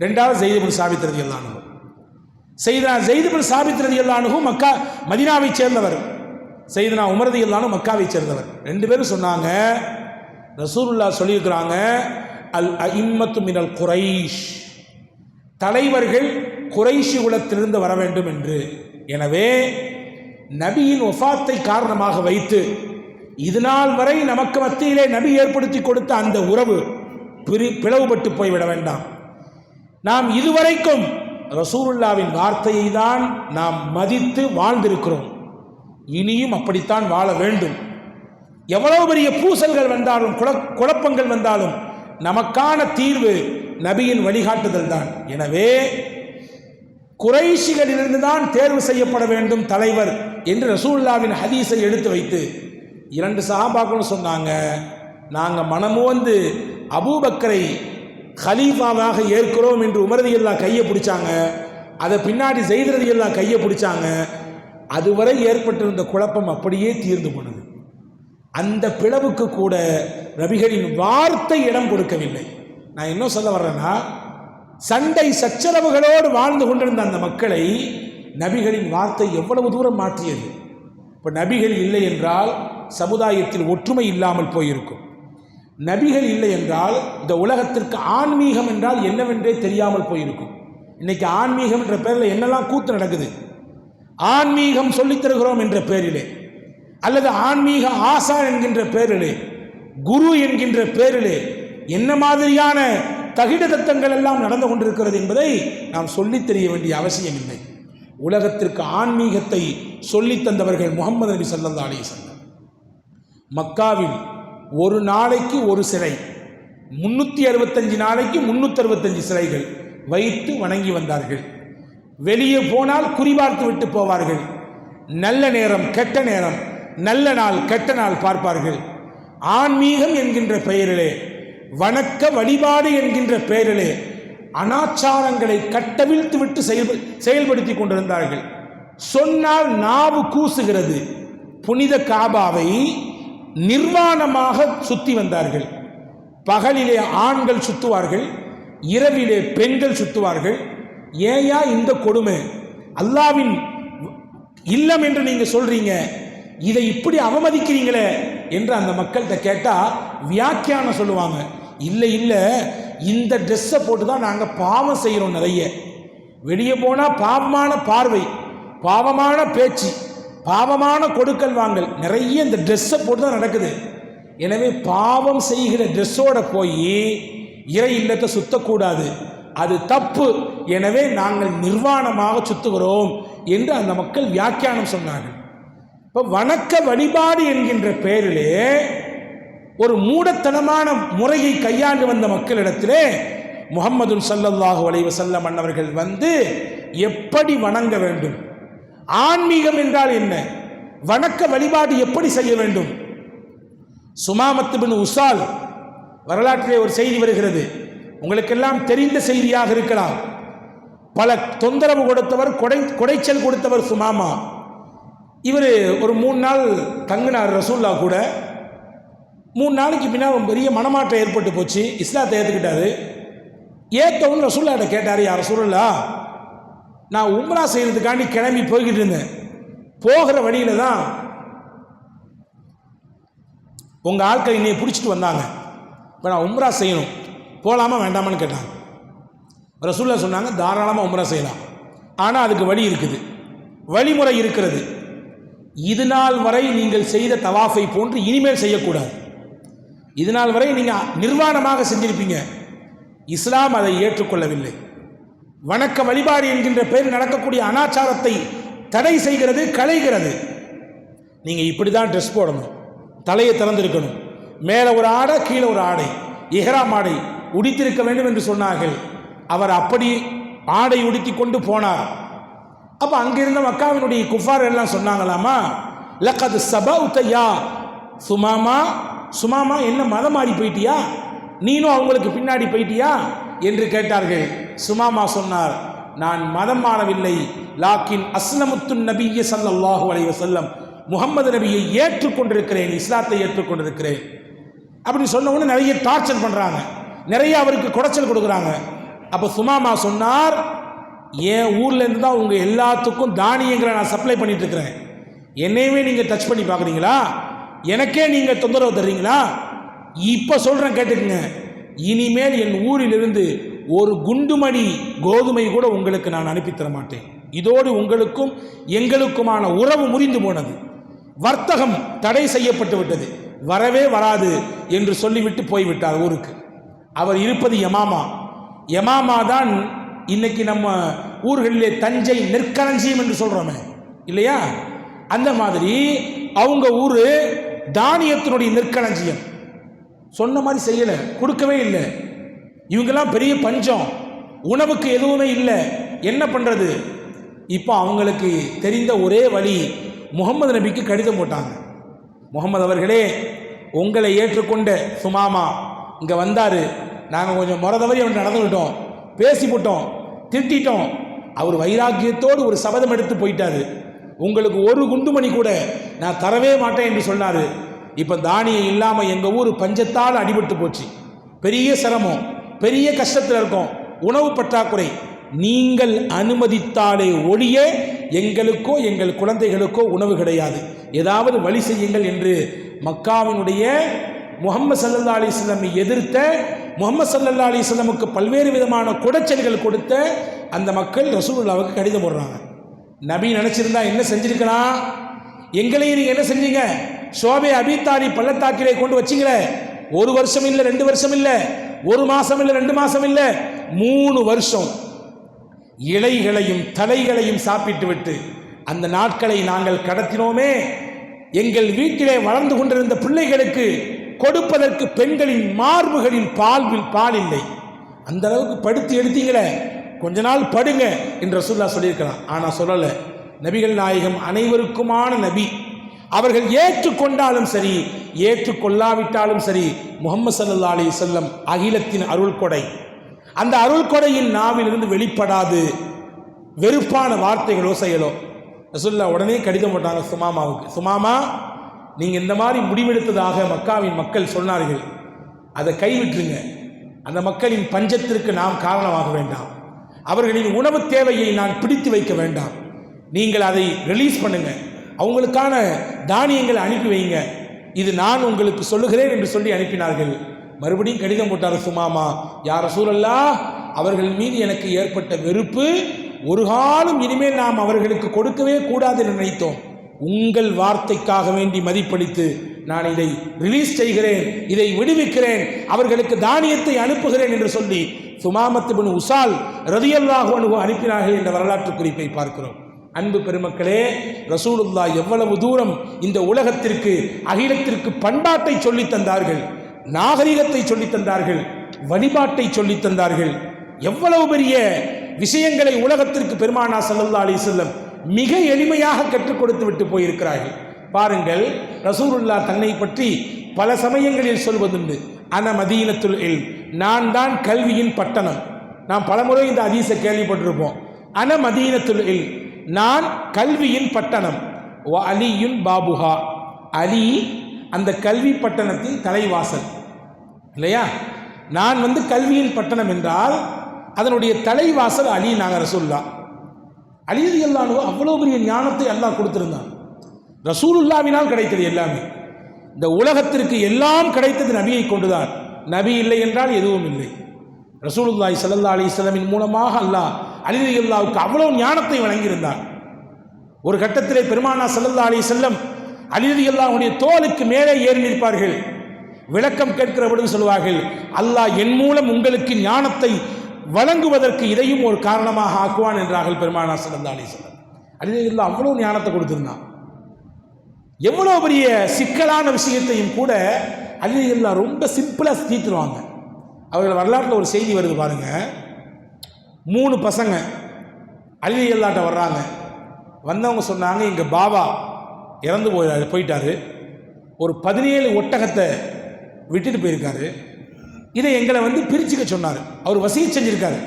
2வது ஸைத் இப்னு சாபித் ரலியல்லாஹு அன்ஹு. ஸையதுனா ஸைத் இப்னு சாபித் ரலியல்லாஹு அன்ஹு மதீனாவை சேர்ந்தவர். ஸையதுனா உமர் ரலியல்லாஹு அன்ஹு மக்காவை சேர்ந்தவர். 2 பேரும் சொன்னாங்க, ரசூலுல்லாஹ் சொல்லியிருக்கிறாங்க, அல் அஇம்மத்து மினல் குரைஷ், தலைவர்கள் குரைஷி குலத்திலிருந்து வர வேண்டும் என்று. எனவே நபியின் வஃபாத்தை காரணமாக வைத்து இதுநாள் வரை நமக்கு மத்தியிலே நபி ஏற்படுத்தி கொடுத்த அந்த உறவு பிளவுபட்டு போய்விட வேண்டாம். நாம் இதுவரைக்கும் ரசூலுல்லாவின் வார்த்தையை தான் நாம் மதித்து வாழ்ந்திருக்கிறோம். இனியும் அப்படித்தான் வாழ வேண்டும். எவ்வளவு பெரிய பூசல்கள் வந்தாலும் குழப்பங்கள் வந்தாலும் நமக்கான தீர்வு நபியின் வழிகாட்டுதல் தான். எனவே குறைஷிகளிலிருந்து தான் தேர்வு செய்யப்பட வேண்டும் தலைவர் என்று ரசூலுல்லாவின் ஹதீஸை எடுத்து வைத்து 2 சஹாபாக்களும் சொன்னாங்க, நாங்கள் மனமோந்து அபூபக்கரை கலீஃபாவாக ஏற்கிறோம் என்று உமர் ரலியல்லாஹு கையை பிடிச்சாங்க. அதை பின்னாடி ஸைத் ரலியல்லாஹு கையை பிடிச்சாங்க. அதுவரை ஏற்பட்டிருந்த குழப்பம் அப்படியே தீர்ந்து போனது. அந்த பிளவுக்கு கூட நபிகளின் வார்த்தை இடம் கொடுக்கவில்லை. நான் என்ன சொல்ல வர்றேன்னா, சண்டை சச்சரவுகளோடு வாழ்ந்து கொண்டிருந்த அந்த மக்களை நபிகளின் வார்த்தை எவ்வளவு தூரம் மாற்றியது. இப்போ நபிகள் இல்லை என்றால் சமுதாயத்தில் ஒற்றுமை இல்லாமல் போயிருக்கும். நபிகள் இல்லை என்றால் இந்த உலகத்திற்கு ஆன்மீகம் என்றால் என்னவென்றே தெரியாமல் போயிருக்கும். இன்னைக்கு ஆன்மீகம் என்ற பெயரில் என்னெல்லாம் கூத்து நடக்குது. ஆன்மீகம் சொல்லித் தருகிறோம் என்ற பெயரிலே, அல்லது ஆன்மீக ஆசா என்கின்ற பெயரிலே, குரு என்கின்ற பெயரிலே என்ன மாதிரியான தகிட தத்தங்கள் எல்லாம் நடந்து கொண்டிருக்கிறது என்பதை நாம் சொல்லித் தெரிய வேண்டிய அவசியம் இல்லை. உலகத்திற்கு ஆன்மீகத்தை சொல்லித் தந்தவர்கள் முஹம்மது நபி ஸல்லல்லாஹு அலைஹி வஸல்லம். மக்காவில் ஒரு நாளைக்கு ஒரு சிலை, 365 நாளைக்கு 365 சிலைகள் வைத்து வணங்கி வந்தார்கள். வெளியே போனால் குறிபார்த்து விட்டு போவார்கள். நல்ல நேரம் கெட்ட நேரம், நல்ல நாள் கெட்ட நாள் பார்ப்பார்கள். ஆன்மீகம் என்கின்ற பெயரிலே, வணக்க வழிபாடு என்கின்ற பெயரிலே அனாச்சாரங்களை கட்டவிழ்த்து விட்டு செயல்படுத்தி கொண்டிருந்தார்கள். சொன்னால் நாவு கூசுகிறது. புனித காபாவை நிர்வாணமாக சுத்தி வந்தார்கள். பகலிலே ஆண்கள் சுத்துவார்கள், இரவிலே பெண்கள் சுத்துவார்கள். ஏயா இந்த கொடுமை? அல்லாவின் இல்லம் என்று நீங்க சொல்றீங்க, இதை இப்படி அவமதிக்கிறீங்களே என்று அந்த மக்கள்கிட்ட கேட்டால் வியாக்கியானம் சொல்லுவாங்க. இல்லை இல்லை, இந்த ட்ரெஸ்ஸை போட்டு தான் நாங்கள் பாவம் செய்கிறோம். நிறைய வெளியே போனால் பாவமான பார்வை, பாவமான பேச்சு, பாவமான கொடுக்கல் வாங்கல் நிறைய இந்த ட்ரெஸ்ஸை போட்டு தான் நடக்குது. எனவே பாவம் செய்கிற ட்ரெஸ்ஸோட போய் இறை இல்லத்தை சுத்தக்கூடாது, அது தப்பு. எனவே நாங்கள் நிர்வாணமாக சுத்துகிறோம் என்று அந்த மக்கள் வியாக்கியானம் சொன்னார்கள். இப்போ வணக்க வழிபாடு என்கின்ற பெயரிலே ஒரு மூடத்தனமான முறையை கையாண்டு வந்த மக்களிடத்திலே முஹம்மது ஸல்லல்லாஹு அலைஹி வஸல்லம் அன்னவர்கள் வந்து எப்படி வணங்க வேண்டும், ஆன்மீகம் என்றால் என்ன, வணக்க வழிபாடு எப்படி செய்ய வேண்டும். சுமாமத் பின் உசால் வரலாற்றிலே ஒரு செய்தி வருகிறது. உங்களுக்கெல்லாம் தெரிந்த செய்தியாக இருக்கலாம். பல தொந்தரவு கொடுத்தவர், கொடைச்சல் கொடுத்தவர் சுமாமா. இவர் ஒரு 3 நாள் தங்கினார் ரசூல்லா கூட. 3 நாளைக்கு பின்னால் பெரிய மனமாற்றம் ஏற்பட்டு போச்சு. இஸ்லாத்தை ஏற்றுக்கிட்டாரு. ஏற்றவன் ரசூல்லாட்ட கேட்டார், யார் ரசூலுல்லாஹ், நான் உம்ரா செய்கிறதுக்காண்டி கிளம்பி போய்கிட்டு இருந்தேன். போகிற வழியில தான் உங்கள் ஆட்கள் என்னை பிடிச்சிட்டு வந்தாங்க. இப்போ நான் உம்ரா செய்யணும், போகலாமா வேண்டாமான்னு கேட்டாங்க. ரசூலுல்லாஹ் சொன்னாங்க, தாராளமாக உம்ரா செய்யலாம், ஆனால் அதுக்கு வழி இருக்குது, வழிமுறை இருக்கிறது. இது நாள் வரை நீங்கள் செய்த தவாஃபை போன்று இனிமேல் செய்யக்கூடாது. இது நாள் வரை நீங்கள் நிர்வாணமாக செஞ்சிருப்பீங்க. இஸ்லாம் அதை ஏற்றுக்கொள்ளவில்லை. வணக்க வழிபாடு என்கின்ற பெயர் நடக்கக்கூடிய அனாச்சாரத்தை தடை செய்கிறது, களைகிறது. நீங்கள் இப்படி தான் ட்ரெஸ் போடணும், தலையை திறந்திருக்கணும், மேலே ஒரு ஆடை கீழே ஒரு ஆடை, இஹ்ராம் ஆடை உடுத்திருக்க வேண்டும் என்று சொன்னார்கள். அவர் அப்படி ஆடை உடுத்தி கொண்டு போனார். அப்போ அங்கிருந்த மக்காவினுடைய குஃபார் எல்லாம் சொன்னாங்களாமா, லக்கது சபௌதையா சுமாமா, சுமாமா என்ன மதம் மாறி போயிட்டியா, நீனும் அவங்களுக்கு பின்னாடி போயிட்டியா என்று கேட்டார்கள். சுமாமா சொன்னார், நான் மதம் மாறவில்லை, லாக்கின் அஸ்லமுத்து நபிய ஸல்லல்லாஹு அலைஹி வஸல்லம், முகமது நபியை ஏற்றுக்கொண்டிருக்கிறேன், இஸ்லாத்தை ஏற்றுக்கொண்டிருக்கிறேன் அப்படி சொன்ன உடனே நிறைய டார்ச்சர் பண்ணுறாங்க, நிறைய அவருக்கு குடைச்சல் கொடுக்குறாங்க. அப்போ சுமாமா சொன்னார், என் ஊர்லேருந்து தான் உங்கள் எல்லாத்துக்கும் தானியங்களை நான் சப்ளை பண்ணிட்டு இருக்கிறேன், என்னையுமே நீங்கள் டச் பண்ணி பார்க்குறீங்களா, எனக்கே நீங்கள் தொந்தரவு தர்றீங்களா, இப்போ சொல்கிறேன் கேட்டுக்குங்க, இனிமேல் என் ஊரிலிருந்து ஒரு குண்டுமணி கோதுமை கூட உங்களுக்கு நான் அனுப்பித்தர மாட்டேன், இதோடு உங்களுக்கும் எங்களுக்குமான உறவு முறிந்து போனது, வர்த்தகம் தடை செய்யப்பட்டு விட்டது, வரவே வராது என்று சொல்லிவிட்டு போய்விட்டார் ஊருக்கு. அவர் இருப்பது யமாமா. யமாமா தான் இன்னைக்கு நம்ம ஊர்களிலே தஞ்சை நெற்களஞ்சியம் என்று சொல்கிறோமே இல்லையா, அந்த மாதிரி அவங்க ஊர் தானியத்தினுடைய நெற்களஞ்சியம். சொன்ன மாதிரி செய்யலை, கொடுக்கவே இல்லை. இவங்கெல்லாம் பெரிய பஞ்சம், உணவுக்கு எதுவுமே இல்லை, என்ன பண்ணுறது? இப்போ அவங்களுக்கு தெரிந்த ஒரே வழி, முகமது நபிக்கு கடிதம் போட்டாங்க. முகமது அவர்களே, உங்களை ஏற்றுக்கொண்ட சுமாமா இங்கே வந்தார், நாங்கள் கொஞ்சம் முறதவரி அவன் நடந்துக்கிட்டோம், பேசிவிட்டோம், திட்டிட்டோம், அவர் வைராக்கியத்தோடு ஒரு சபதம் எடுத்து போயிட்டார், உங்களுக்கு ஒரு குண்டுமணி கூட நான் தரவே மாட்டேன் என்று சொன்னார். இப்போ தானியம் இல்லாமல் எங்கள் ஊர் பஞ்சத்தால் அடிபட்டு போச்சு, பெரிய சிரமம், பெரிய கஷ்டத்தில் இருக்கோம், உணவு பற்றாக்குறை, நீங்கள் அனுமதித்தாலே ஒழிய எங்களுக்கோ எங்கள் குழந்தைகளுக்கோ உணவு கிடையாது, ஏதாவது வழி செய்யுங்கள் என்று மக்காவினுடைய முஹம்மது ஸல்லல்லாஹு அலைஹி வஸல்லம் எதிர்த்த, முஹம்மது ஸல்லல்லாஹு அலைஹி வஸல்லமுக்கு பல்வேறு விதமான குடைச்சல்கள் கொடுத்த அந்த மக்கள் ரசூலுல்லாஹ்வுக்கு கடிதம் போடுறாங்க. நபி நினச்சிருந்தா என்ன செஞ்சிருக்கலாம், எங்களையும் நீங்கள் என்ன செஞ்சீங்க, ஷோபே அபித்தாலி பள்ளத்தாக்கிலே கொண்டு வச்சிங்களே, 1 வருஷம் இல்லை 2 வருஷம் இல்லை, 1 மாதம் இல்லை 2 மாதம் இல்லை, 3 வருஷம் இலைகளையும் தலைகளையும் சாப்பிட்டு விட்டு அந்த நாட்களை நாங்கள் கடத்தினோமே, எங்கள் வீட்டிலே வளர்ந்து கொண்டிருந்த பிள்ளைகளுக்கு கொடுப்பதற்கு பெண்களின் மார்புகளில் பால் இல்லை, அந்த அளவுக்கு படுத்து எடுத்தீங்களே, கொஞ்ச நாள் படுங்க என்று ரசூலுல்லாஹ் சொல்லியிருக்கலாம். ஆனால் சொல்லலை. நபிகள் நாயகம் அனைவருக்குமான நபி, அவர்கள் ஏற்றுக்கொண்டாலும் சரி ஏற்றுக்கொள்ளாவிட்டாலும் சரி, முஹம்மது ஸல்லல்லாஹு அலைஹி வஸல்லம் அகிலத்தின் அருள் கொடை, அந்த அருள் கொடையின் நாவிலிருந்து வெளிப்படாது வெறுப்பான வார்த்தைகளோ செயலோ. ரசூலுல்லாஹ் உடனே கடிதம் போட்டாங்க சுமாமாவுக்கு, சுமாமா நீங்கள் இந்த மாதிரி முடிவெடுத்ததாக மக்காவின் மக்கள் சொன்னார்கள், அதை கைவிட்டுருங்க, அந்த மக்களின் பஞ்சத்திற்கு நாம் காரணமாக வேண்டாம், அவர்களின் உணவு தேவையை நான் பிடித்து வைக்க வேண்டாம், நீங்கள் அதை ரிலீஸ் பண்ணுங்க, அவங்களுக்கான தானியங்களை அனுப்பி வைங்க, இது நான் உங்களுக்கு சொல்லுகிறேன் என்று சொல்லி அனுப்பினார்கள். மறுபடியும் கடிதம் போட்டார் சுமாமா, யா ரசூலல்லாஹ், அவர்கள் மீது எனக்கு ஏற்பட்ட வெறுப்பு ஒரு காலம் இனிமேல் நாம் அவர்களுக்கு கொடுக்கவே கூடாது என்று நினைத்தோம், உங்கள் வார்த்தைக்காக வேண்டி மதிப்பளித்து நான் இதை ரிலீஸ் செய்கிறேன், இதை விடுவிக்கிறேன், அவர்களுக்கு தானியத்தை அனுப்புகிறேன் என்று சொல்லி சுமாமத் இப்னு உசால் ரலியல்லாஹு அன்ஹு அனுப்பினார்கள் என்ற வரலாற்று குறிப்பை பார்க்கிறோம். அன்பு பெருமக்களே, ரசூலுல்லாஹ் எவ்வளவு தூரம் இந்த உலகத்திற்கு அகிலத்திற்கு பண்பாட்டை சொல்லி தந்தார்கள், நாகரிகத்தை சொல்லி தந்தார்கள், வழிபாட்டை சொல்லி தந்தார்கள், எவ்வளவு பெரிய விஷயங்களை உலகத்திற்கு பெருமானா ஸல்லல்லாஹு அலைஹி வஸல்லம் மிக எளிமையாக கற்றுக் கொடுத்து விட்டு போயிருக்கிறார்கள். பாருங்கள், ரசூலுல்லாஹ் தன்னை பற்றி பல சமயங்களில் சொல்வதுண்டு, அன மதீனத்துல் இல்ம், நான் தான் கல்வியின் பட்டணம். நாம் பலமுறை இந்த ஹதீஸை கேள்விப்பட்டிருப்போம். அன மதீனத்துல் இல்ம், நான் கல்வியின் பட்டணம். வ அலியுன் பாபுஹா, அலி அந்த கல்வி பட்டணத்தின் தலைவாசல் இல்லையா. நான் கல்வியின் பட்டணம் என்றால் அதனுடைய தலைவாசல் அலி. நாங்கள் ரசூலுல்லாஹ் அலி ரலியல்லாஹு அன்ஹு அவ்வளோ பெரிய ஞானத்தை அல்லாஹ் கொடுத்திருந்தான். ரசூலுல்லாவினால் கிடைத்தது எல்லாமே. இந்த உலகத்திற்கு எல்லாம் கிடைத்தது நபியை கொண்டுதான். நபி இல்லை என்றால் எதுவும் இல்லை. ரசூலுல்லாஹி ஸல்லல்லாஹு அலைஹி வஸல்லம் மூலமாக அல்லாஹ் அலி ரலியல்லாஹுக்கு அவ்வளவு ஞானத்தை வழங்கியிருந்தார். ஒரு கட்டத்திலே பெருமானா ஸல்லல்லாஹு அலைஹி வஸல்லம் அலி ரலியல்லாஹுடைய தோளுக்கு மேலே ஏறி நிற்பார்கள். விளக்கம் கேட்கிற பொழுது சொல்வார்கள், அல்லாஹ் என் மூலம் உங்களுக்கு ஞானத்தை வழங்குவதற்கு இதையும் ஒரு காரணமாக ஆக்குவான் என்றார்கள் பெருமானா ஸல்லல்லாஹு அலைஹி வஸல்லம். அலி ரலியல்லாஹு அவ்வளவு ஞானத்தை கொடுத்திருந்தான். எவ்வளோ பெரிய சிக்கலான விஷயத்தையும் கூட அலி ரலியல்லாஹு ரொம்ப சிம்பிளாக தீர்த்துருவாங்க. அவர்கள் வரலாற்றில் ஒரு செய்தி வருது பாருங்க. 3 பசங்க அலி ரலியல்லாஹு வர்றாங்க. வந்தவங்க சொன்னாங்க, எங்கள் பாபா இறந்து போயிட்டாரு, ஒரு 17 ஒட்டகத்தை விட்டுட்டு போயிருக்காரு, இதை எங்களை பிரிச்சுக்க சொன்னார். அவர் வசியத் செஞ்சிருக்காரு,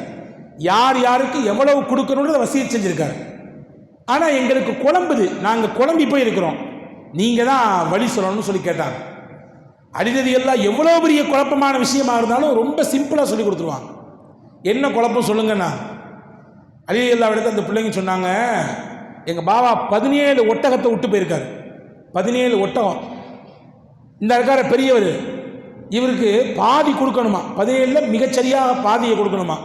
யார் யாருக்கு எவ்வளவு கொடுக்கணுன்றதை வசியத் செஞ்சிருக்காரு. ஆனால் எங்களுக்கு குழம்புது, நாங்கள் குழம்பி போயிருக்கிறோம், நீங்கள் தான் வழி சொல்லணும்னு சொல்லி கேட்டாங்க. அலி ரலியல்லாஹு எவ்வளோ பெரிய குழப்பமான விஷயமா இருந்தாலும் ரொம்ப சிம்பிளாக சொல்லி கொடுத்துருவாங்க. என்ன குழப்பம் சொல்லுங்கண்ணா? அலி ரலியல்லாஹு இடத்துல அந்த பிள்ளைங்க சொன்னாங்க, எங்கள் பாபா 17 ஒட்டகத்தை விட்டு போயிருக்காரு. 17 ஒட்டகம். இந்த இருக்கார பெரியவர், இவருக்கு பாதி கொடுக்கணுமா, 17 மிகச்சரியாக பாதியை கொடுக்கணுமா.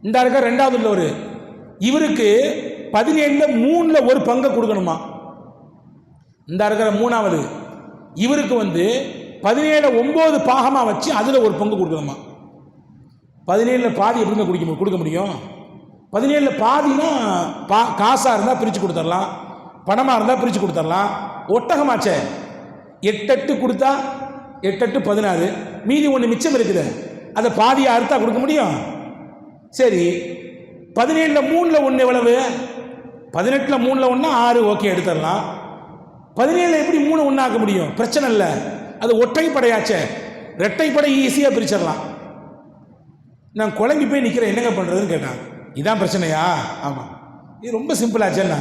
இந்த இருக்கார் 2வது உள்ளவர், இவருக்கு 17 3 ஒரு பங்கை கொடுக்கணுமா. இந்த இருக்கிற 3வது, இவருக்கு 17 9 பாகமாக வச்சு அதில் ஒரு பங்கு கொடுக்கணுமா. 17 பாதி எப்படிங்க கொடுக்க முடியும்? 17 பாதினா காசாக இருந்தால் பிரித்து கொடுத்துடலாம், பணமாக இருந்தால் பிரித்து கொடுத்துடலாம். ஒட்டகமாச்சே 8 கொடுத்தா 8 16, மீதி 1 மிச்சம் இருக்குது, அதை பாதியை அறுத்தா கொடுக்க முடியும்? சரி, 17 3 1 எவ்வளவு? 18 3 1 6, ஓகே எடுத்துடலாம். 17 எப்படி 3 1 ஆக்க முடியும்? பிரச்சனை இல்லை, அது ஒற்றைப்படையாச்சே, ரெட்டைப்படை ஈஸியாக பிரிச்சிடலாம். நான் குழம்பி போய் நிற்கிறேன், என்னங்க பண்ணுறதுன்னு கேட்டாங்க. இதான் பிரச்சனையா? ஆமாம். இது ரொம்ப சிம்பிளாச்சேன்னா,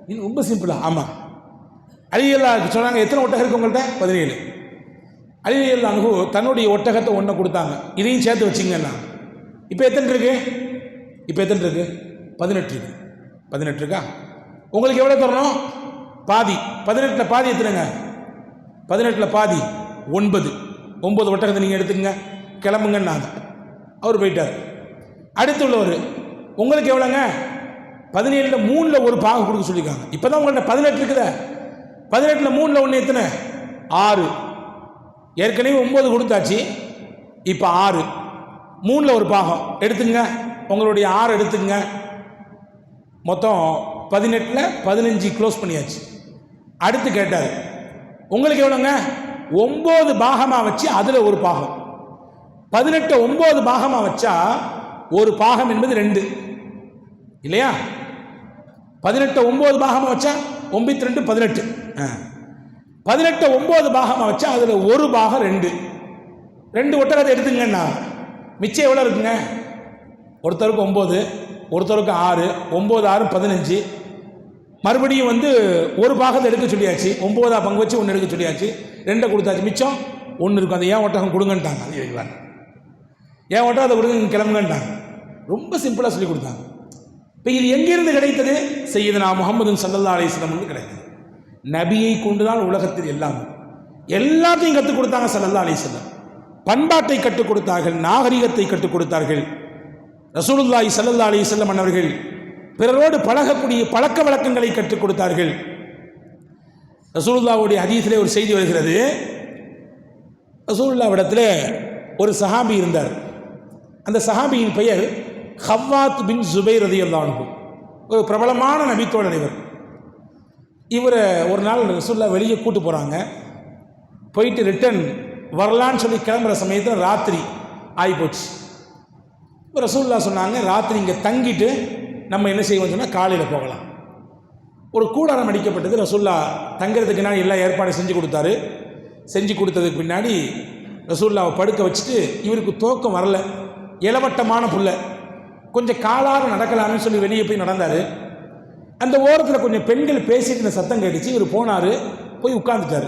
இது ரொம்ப சிம்பிளா? ஆமாம். அலி ரலியல்லாஹு சொன்னாங்க, எத்தனை ஒட்டகம் இருக்கு உங்கள்கிட்ட? 17. அலி ரலியல்லாஹு தன்னுடைய ஒட்டகத்தை 1 கொடுத்தாங்க, இதையும் சேர்த்து வச்சிங்கன்னா. இப்போ எத்தனை இருக்கு? 18 இருக்கு. 18 இருக்கா? உங்களுக்கு எவ்வளோ தரணும்? பாதி. 18 பாதி எத்தனைங்க? 18 பாதி 9. 9 ஒட்டகத்தை நீங்கள் எடுத்துக்கங்க, கிளம்புங்கன்னாங்க. அவர் போயிட்டார். அடுத்து உள்ளவர், உங்களுக்கு எவ்வளோங்க? 17 3 ஒரு பாகு கொடுக்க சொல்லியிருக்காங்க. இப்போ தான் உங்கள்கிட்ட 18 இருக்குதா? 18 3 1 எத்தனை? 6. ஏற்கனவே 9 கொடுத்தாச்சு, இப்போ 6. 3 ஒரு பாகம் எடுத்துங்க, உங்களுடைய 6 எடுத்துங்க. மொத்தம் 18 15 க்ளோஸ் பண்ணியாச்சு. அடுத்து கேட்டார், உங்களுக்கு எவ்வளோங்க? 9 பாகமாக வச்சு அதில் ஒரு பாகம். 18 9 பாகமாக வச்சா ஒரு பாகம் என்பது 2 இல்லையா? 18 9 பாகமாக வச்சா 9 2 18. 18 9 பாகமாக வச்சா அதில் ஒரு பாகம் 2 ஒட்டகத்தை எடுத்துங்கன்னா மிச்சம் எவ்வளோ இருக்குங்க? ஒருத்தருக்கு 9, ஒருத்தருக்கு 6, 9 6 15. மறுபடியும் ஒரு பாகத்தை எடுக்க சொல்லியாச்சு, 9ஆ பங்கு வச்சு 1 எடுக்க சொல்லியாச்சு, 2 கொடுத்தாச்சு, மிச்சம் 1 இருக்கும். அதை ஏன் ஒட்டகம் கொடுங்கன்ட்டாங்க. அது வைக்கலாம், ஏன் ஒட்டகத்தை கொடுங்க கிளம்புங்கன்ட்டாங்க. ரொம்ப சிம்பிளாக சொல்லி கொடுத்தாங்க. இப்போ இது எங்கிருந்து கிடைத்தது? சையதுனா முஹம்மது ஸல்லல்லாஹு அலைஹி வஸல்லம் கிடைத்தது. நபியை கொண்டுதான் உலகத்தில் எல்லாத்தையும் கற்றுக் கொடுத்தாங்க. ஸல்லல்லாஹு அலைஹி வஸல்லம் பண்பாட்டை கற்றுக் கொடுத்தார்கள், நாகரிகத்தை கற்றுக் கொடுத்தார்கள். ரசூலுல்லாஹி ஸல்லல்லாஹு அலைஹி வஸல்லம் அவர்கள் பிறரோடு பழகக்கூடிய பழக்க வழக்கங்களை கற்றுக் கொடுத்தார்கள். ரசூலுல்லாஹ்வுடைய ஹதீஸிலே ஒரு செய்தி வருகிறது. ரசூலுல்லாஹ்விடத்தில் ஒரு சஹாபி இருந்தார். அந்த சஹாபியின் பெயர் ஹவ்வாத் பின் ஜுபைர் ரலியல்லாஹு அன்ஹு. ஒரு பிரபலமான நபித்தோழர் இவர். இவரை ஒரு நாள் ரசூலுல்லாஹ் வெளியே கூட்டு போகிறாங்க. போயிட்டு ரிட்டன் வரலான்னு சொல்லி கிளம்புற சமயத்தில் ராத்திரி ஆகிப்போச்சு. ரசூலுல்லாஹ் சொன்னாங்க, ராத்திரி இங்கே தங்கிட்டு நம்ம என்ன செய்வோம்னு சொன்னால் காலையில் போகலாம். ஒரு கூடாரம் அடிக்கப்பட்டது. ரசூலுல்லாஹ் தங்கிறதுக்கு நான் எல்லா ஏற்பாடும் செஞ்சு கொடுத்தாரு. செஞ்சு கொடுத்ததுக்கு பின்னாடி ரசூலுல்லாஹ்வை படுக்க வச்சுட்டு, இவருக்கு தூக்கம் வரல, இளவட்டமான புள்ள, கொஞ்சம் காலார நடக்கலாம்னு சொல்லி வெளியே போய் நடந்தார். அந்த ஓரத்தில் கொஞ்சம் பெண்கள் பேசிட்டு இந்த சத்தம் கேட்டுச்சு. இவர் போனார், போய் உட்கார்ந்துட்டார்.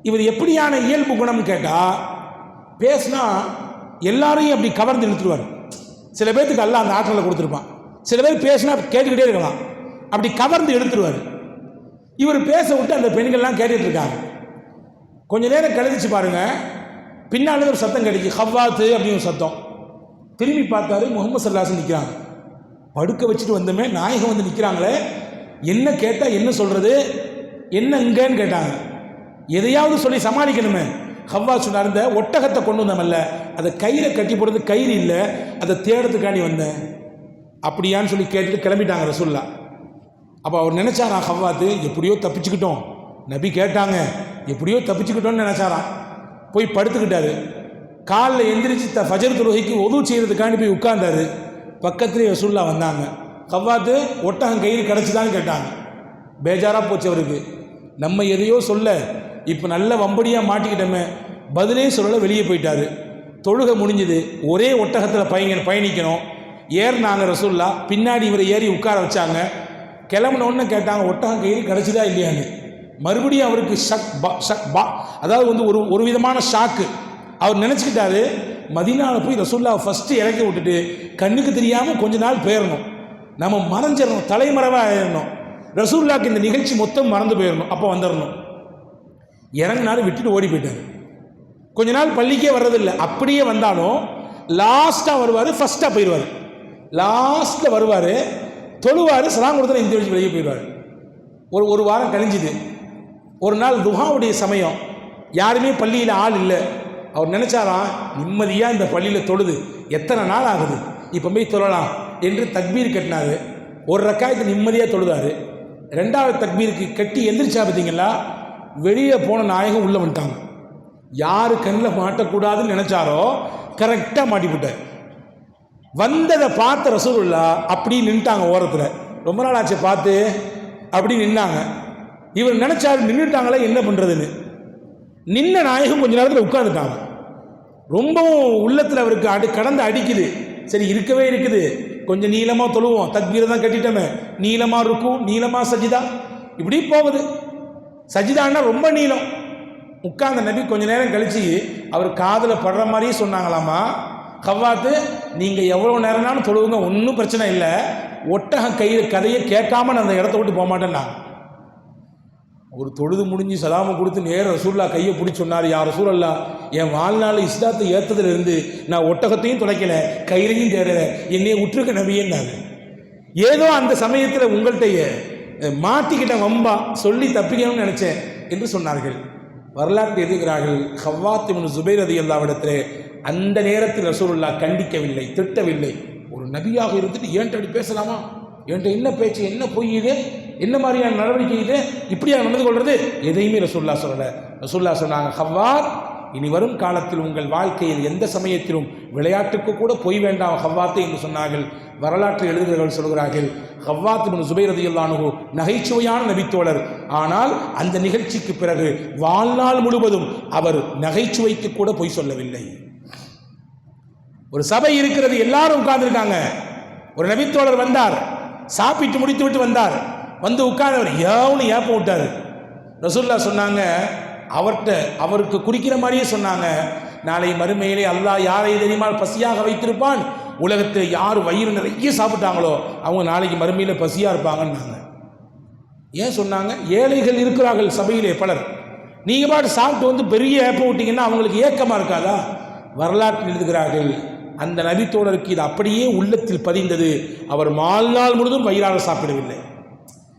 இவர் எப்படியான இயல்பு குணம்னு கேட்டால், பேசினா எல்லாரையும் அப்படி கவர்ந்து இழுத்துருவார். சில பேர்த்துக்கு அல்லாஹ் அந்த ஆற்றலை கொடுத்துருப்பான். சில பேர் பேசினா கேட்டுக்கிட்டே இருக்கலாம், அப்படி கவர்ந்து எடுத்துருவார். இவர் பேச விட்டு அந்த பெண்கள்லாம் கேட்டுட்டு இருக்காங்க. கொஞ்ச நேரம் கழிச்சு பாருங்க, பின்னாடி ஒரு சத்தம் கிடைக்கு, ஹவ்வாத்து அப்படின்னு ஒரு சத்தம். திரும்பி பார்த்தாரு, முகமது ஸல்லல்லாஹு நிற்கிறாங்க. படுக்க வச்சுட்டு வந்தோமே, நாயகம் வந்து நிற்கிறாங்களே, என்ன கேட்டால் என்ன சொல்கிறது, என்ன இங்கன்னு கேட்டாங்க. எதையாவது சொல்லி சமாளிக்கணுமே. ஹவ்வா சொன்னார், இந்த ஒட்டகத்தை கொண்டு வந்தோம்ல, அதை கயிறை கட்டி போடுறது கயிறு இல்லை, அதை தேடத்துக்காண்டி வந்தேன் அப்படியான்னு சொல்லி கேட்டுட்டு கிளம்பிட்டாங்க ரசூல்லா. அப்போ அவர் நினச்சாராம், ஹவ்வாத்து எப்படியோ தப்பிச்சுக்கிட்டோம், நபி கேட்டாங்க எப்படியோ தப்பிச்சுக்கிட்டோன்னு நினச்சாராம். போய் படுத்துக்கிட்டாரு. காலில் எந்திரிச்சு ஃபஜர் தொழுகைக்கு ஒது செய்கிறதுக்காண்டி போய் உட்கார்ந்தாரு. பக்கத்துலேயே ரசூல்லா வந்தாங்க. ஹவ்வாத்து ஒட்டகம் கயிறு கிடச்சிதான்னு கேட்டாங்க. பேஜாராக போச்சு அவருக்கு. நம்ம எதையோ சொல்ல இப்போ நல்ல வம்படியாக மாட்டிக்கிட்டோமே, பதிலே சொல்லலை, வெளியே போயிட்டாரு. தொழுகை முடிஞ்சுது. ஒரே ஒட்டகத்தில் பயணிக்கணும். ஏறினாங்க ரசூல்லா. பின்னாடி இவரை ஏறி உட்கார வச்சாங்க. கிளம்புனோன்னு கேட்டாங்க, ஒட்டகம் கயிறு கிடச்சிதா இல்லையான்னு. மறுபடியும் அவருக்கு அதாவது வந்து ஒரு விதமான ஷாக்கு. அவர் நினச்சிக்கிட்டாரு, மதீனாவில் போய் ரசூல்லா ஃபஸ்ட்டு இறக்கி விட்டுட்டு கண்ணுக்கு தெரியாமல் கொஞ்ச நாள் போயிடணும், நம்ம மறைஞ்சிடணும், தலைமறைவாக ஆயிடணும், ரசூல்லாவுக்கு இந்த நிகழ்ச்சி மொத்தம் மறந்து போயிடணும், அப்போ வந்துடணும். இறங்கினாலும் விட்டுட்டு ஓடி போயிட்டார். கொஞ்ச நாள் பள்ளிக்கே வர்றதில்லை. அப்படியே வந்தாலும் லாஸ்ட்டாக வருவார், ஃபஸ்ட்டாக போயிடுவார். லாஸ்ட்டில் வருவார், தொழுவார், சலாம் கொடுத்தா இந்த வச்சு வெளியே போயிடுவார். ஒரு வாரம் கழிஞ்சுது. ஒரு நாள் துஹாவுடைய சமயம், யாருமே பள்ளியில் ஆள் இல்லை. அவர் நினச்சாராம், நிம்மதியாக இந்த பள்ளியில் தொழுது எத்தனை நாள் ஆகுது, இப்போ போய் தொழலாம் என்று தக்பீர் கட்டினார். ஒரு ரக்காயத்தை நிம்மதியாக தொழுதார். ரெண்டாவது தக்பீருக்கு கட்டி எந்திரிச்சா பார்த்தீங்களா, வெளியில் போன நாயகம் உள்ளே வந்துட்டாங்க. யார் கண்ணில் மாட்டக்கூடாதுன்னு நினச்சாரோ கரெக்டாக மாட்டிவிட்டார். வந்ததை பார்த்த ரசூலுல்லா அப்படி நின்ட்டாங்க ஓரத்தில். ரொம்ப நாள் ஆச்சு பார்த்து அப்படி நின்னாங்க. இவர் நினச்சாரு நின்றுட்டாங்களே என்ன பண்ணுறதுன்னு. நின்ன நாயகம் கொஞ்ச நேரத்தில் உட்காந்துட்டாங்க. ரொம்பவும் உள்ளத்தில் அவருக்கு கடந்து அடிக்குது. சரி இருக்கவே இருக்குது, கொஞ்சம் நீளமாக தொழுவோம், தக்பீரை தான் கட்டிட்டோமே, நீளமாக இருக்கும், நீளமாக சஜிதா, இப்படி போகுது. சஜிதான்னா ரொம்ப நீளம். உட்கார்ந்த நபி கொஞ்ச நேரம் கழிச்சு அவர் காதில் படுற மாதிரியே சொன்னாங்களாமா, ஹவ்வாத்து நீங்கள் எவ்வளோ நேரம்னாலும் தொழுவுங்க, ஒன்றும் பிரச்சனை இல்லை, ஒட்டகம் கதையை கேட்காம நான் அந்த இடத்த விட்டு போக மாட்டேன்னா. ஒரு தொழுது முடிஞ்சு சலாமை கொடுத்து நேர ரசூல்லா கையை பிடிச்சி சொன்னார், யா ரசூலல்லா, என் வாழ்நாள் இஸ்லாத்தை ஏற்றதுலேருந்து நான் ஒட்டகத்தையும் துடைக்கலை, கயிறையும் தேடலை, என்னைய உற்றுக்க நபியன்னாரு. ஏதோ அந்த சமயத்தில் உங்கள்கிட்ட மாட்டிக்கிட்ட வம்பா சொல்லி தப்பிக்கணும்னு நினச்சேன் என்று சொன்னார்கள். வரலாற்று எழுதுகிறார்கள், ஹவ்வாத் இப்னு ஸுபைர் ரலியல்லாஹு அந்த நேரத்தில் ரசூலுல்லா கண்டிக்கவில்லை, திட்டவில்லை. ஒரு நபியாக இருந்துட்டு ஏன்ட்ட அப்படி பேசலாமா, என்கிட்ட என்ன பேச்சு, என்ன பொய் இது, என்ன மாதிரியான நடவடிக்கை இது, இப்படியா நடந்து கொள்வது, எதையுமே ரசூலுல்லா சொல்லலை. ரசூலுல்லா சொன்னாங்க, ஹவ்வாத், இனி வரும் காலத்தில் உங்கள் வாழ்க்கையில் எந்த சமயத்திலும் விளையாட்டுக்கு கூட பொய் வேண்டாம் ஹவ்வாத்தை என்று சொன்னார்கள். வரலாற்று எழுதுகிறவர்கள் சொல்கிறார்கள், ஹவ்வாத் இப்னு ஸுபைர் ரலியல்லாஹு அன்ஹு நகைச்சுவையான நபித்தோழர். ஆனால் அந்த நிகழ்ச்சிக்கு பிறகு வாழ்நாள் முழுவதும் அவர் நகைச்சுவைக்கு கூட பொய் சொல்லவில்லை. ஒரு சபை இருக்கிறது, எல்லாரும் உட்கார்ந்துருக்காங்க. ஒரு நபித்தோழர் வந்தார், சாப்பிட்டு முடித்து விட்டு வந்தார். வந்து உட்கார்ந்தவர் ஏவுன்னு ஏப்ப விட்டார். ரசூலுல்லா சொன்னாங்க, அவருக்கு குறிக்கிற மாதிரியே சொன்னாங்க, நாளை மறுமையிலே அல்லாஹ் யாரை தெரியுமா பசியாக வைத்திருப்பான், உலகத்தில் யார் வயிறு நிறைய சாப்பிட்டாங்களோ அவங்க நாளைக்கு மறுமையில் பசியாக இருப்பாங்கன்னாங்க. ஏன் சொன்னாங்க? ஏழைகள் இருக்கிறார்கள் சபையிலே பலர், நீங்கள் பாட்டு சாப்பிட்டு வந்து பெரிய ஏப்ப விட்டீங்கன்னா அவங்களுக்கு ஏக்கமாக இருக்காதா? வரலாற்றில் எழுதுகிறார்கள், அந்த நபித்தோழருக்கு இது அப்படியே உள்ளத்தில் பதிந்தது. அவர் வாழ்நாள் முழுதும் வயிறார சாப்பிடவில்லை.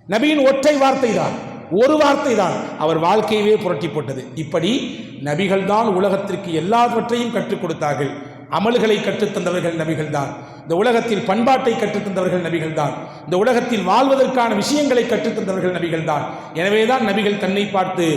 நபியின் ஒற்றை வார்த்தை தான், ஒரு வார்த்தை தான் அவர் வாழ்க்கையவே புரட்டி போட்டது. இப்படி நபிகள் தான் உலகத்திற்கு எல்லாவற்றையும் கற்றுக் கொடுத்தார்கள். அமல்களை கற்றுத்தந்தவர்கள் நபிகள் தான். இந்த உலகத்தில் பண்பாட்டை கற்றுத்தந்தவர்கள் நபிகள் தான். இந்த உலகத்தில் வாழ்வதற்கான விஷயங்களை கற்றுத்தந்தவர்கள் நபிகள் தான். எனவேதான் நபிகள் தன்னை பார்த்து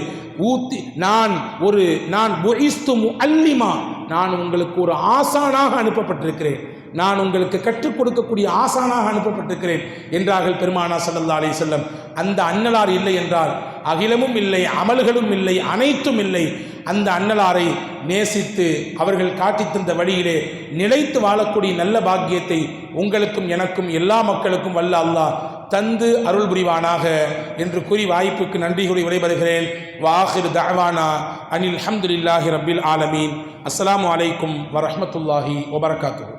நான் உங்களுக்கு ஒரு ஆசானாக அனுப்பப்பட்டிருக்கிறேன், நான் உங்களுக்கு கற்றுக் கொடுக்கக்கூடிய ஆசானாக அனுப்பப்பட்டிருக்கிறேன் என்றார்கள் பெருமானார் ஸல்லல்லாஹு அலைஹி வஸல்லம். அந்த அன்னலார் இல்லை என்றால் அகிலமும் இல்லை, அமல்களும் இல்லை, அனைத்தும் இல்லை. அந்த அன்னலாரை நேசித்து அவர்கள் காட்டித் தந்த வழியிலே நிலைத்து வாழக்கூடிய நல்ல பாக்கியத்தை உங்களுக்கும் எனக்கும் எல்லா மக்களுக்கும் வல்ல அல்லாஹ் தந்து அருள் புரிவானாக என்று கூறி வாய்ப்புக்கு நன்றி கூறி விடைபெறுகிறேன். வாஹிர் தஅவானா அனில் ஹம்துலில்லாஹி ரப்பில் ஆலமீன். அஸ்ஸலாமு அலைக்கும் வரஹ்மத்துல்லாஹி வபரகாத்துஹு.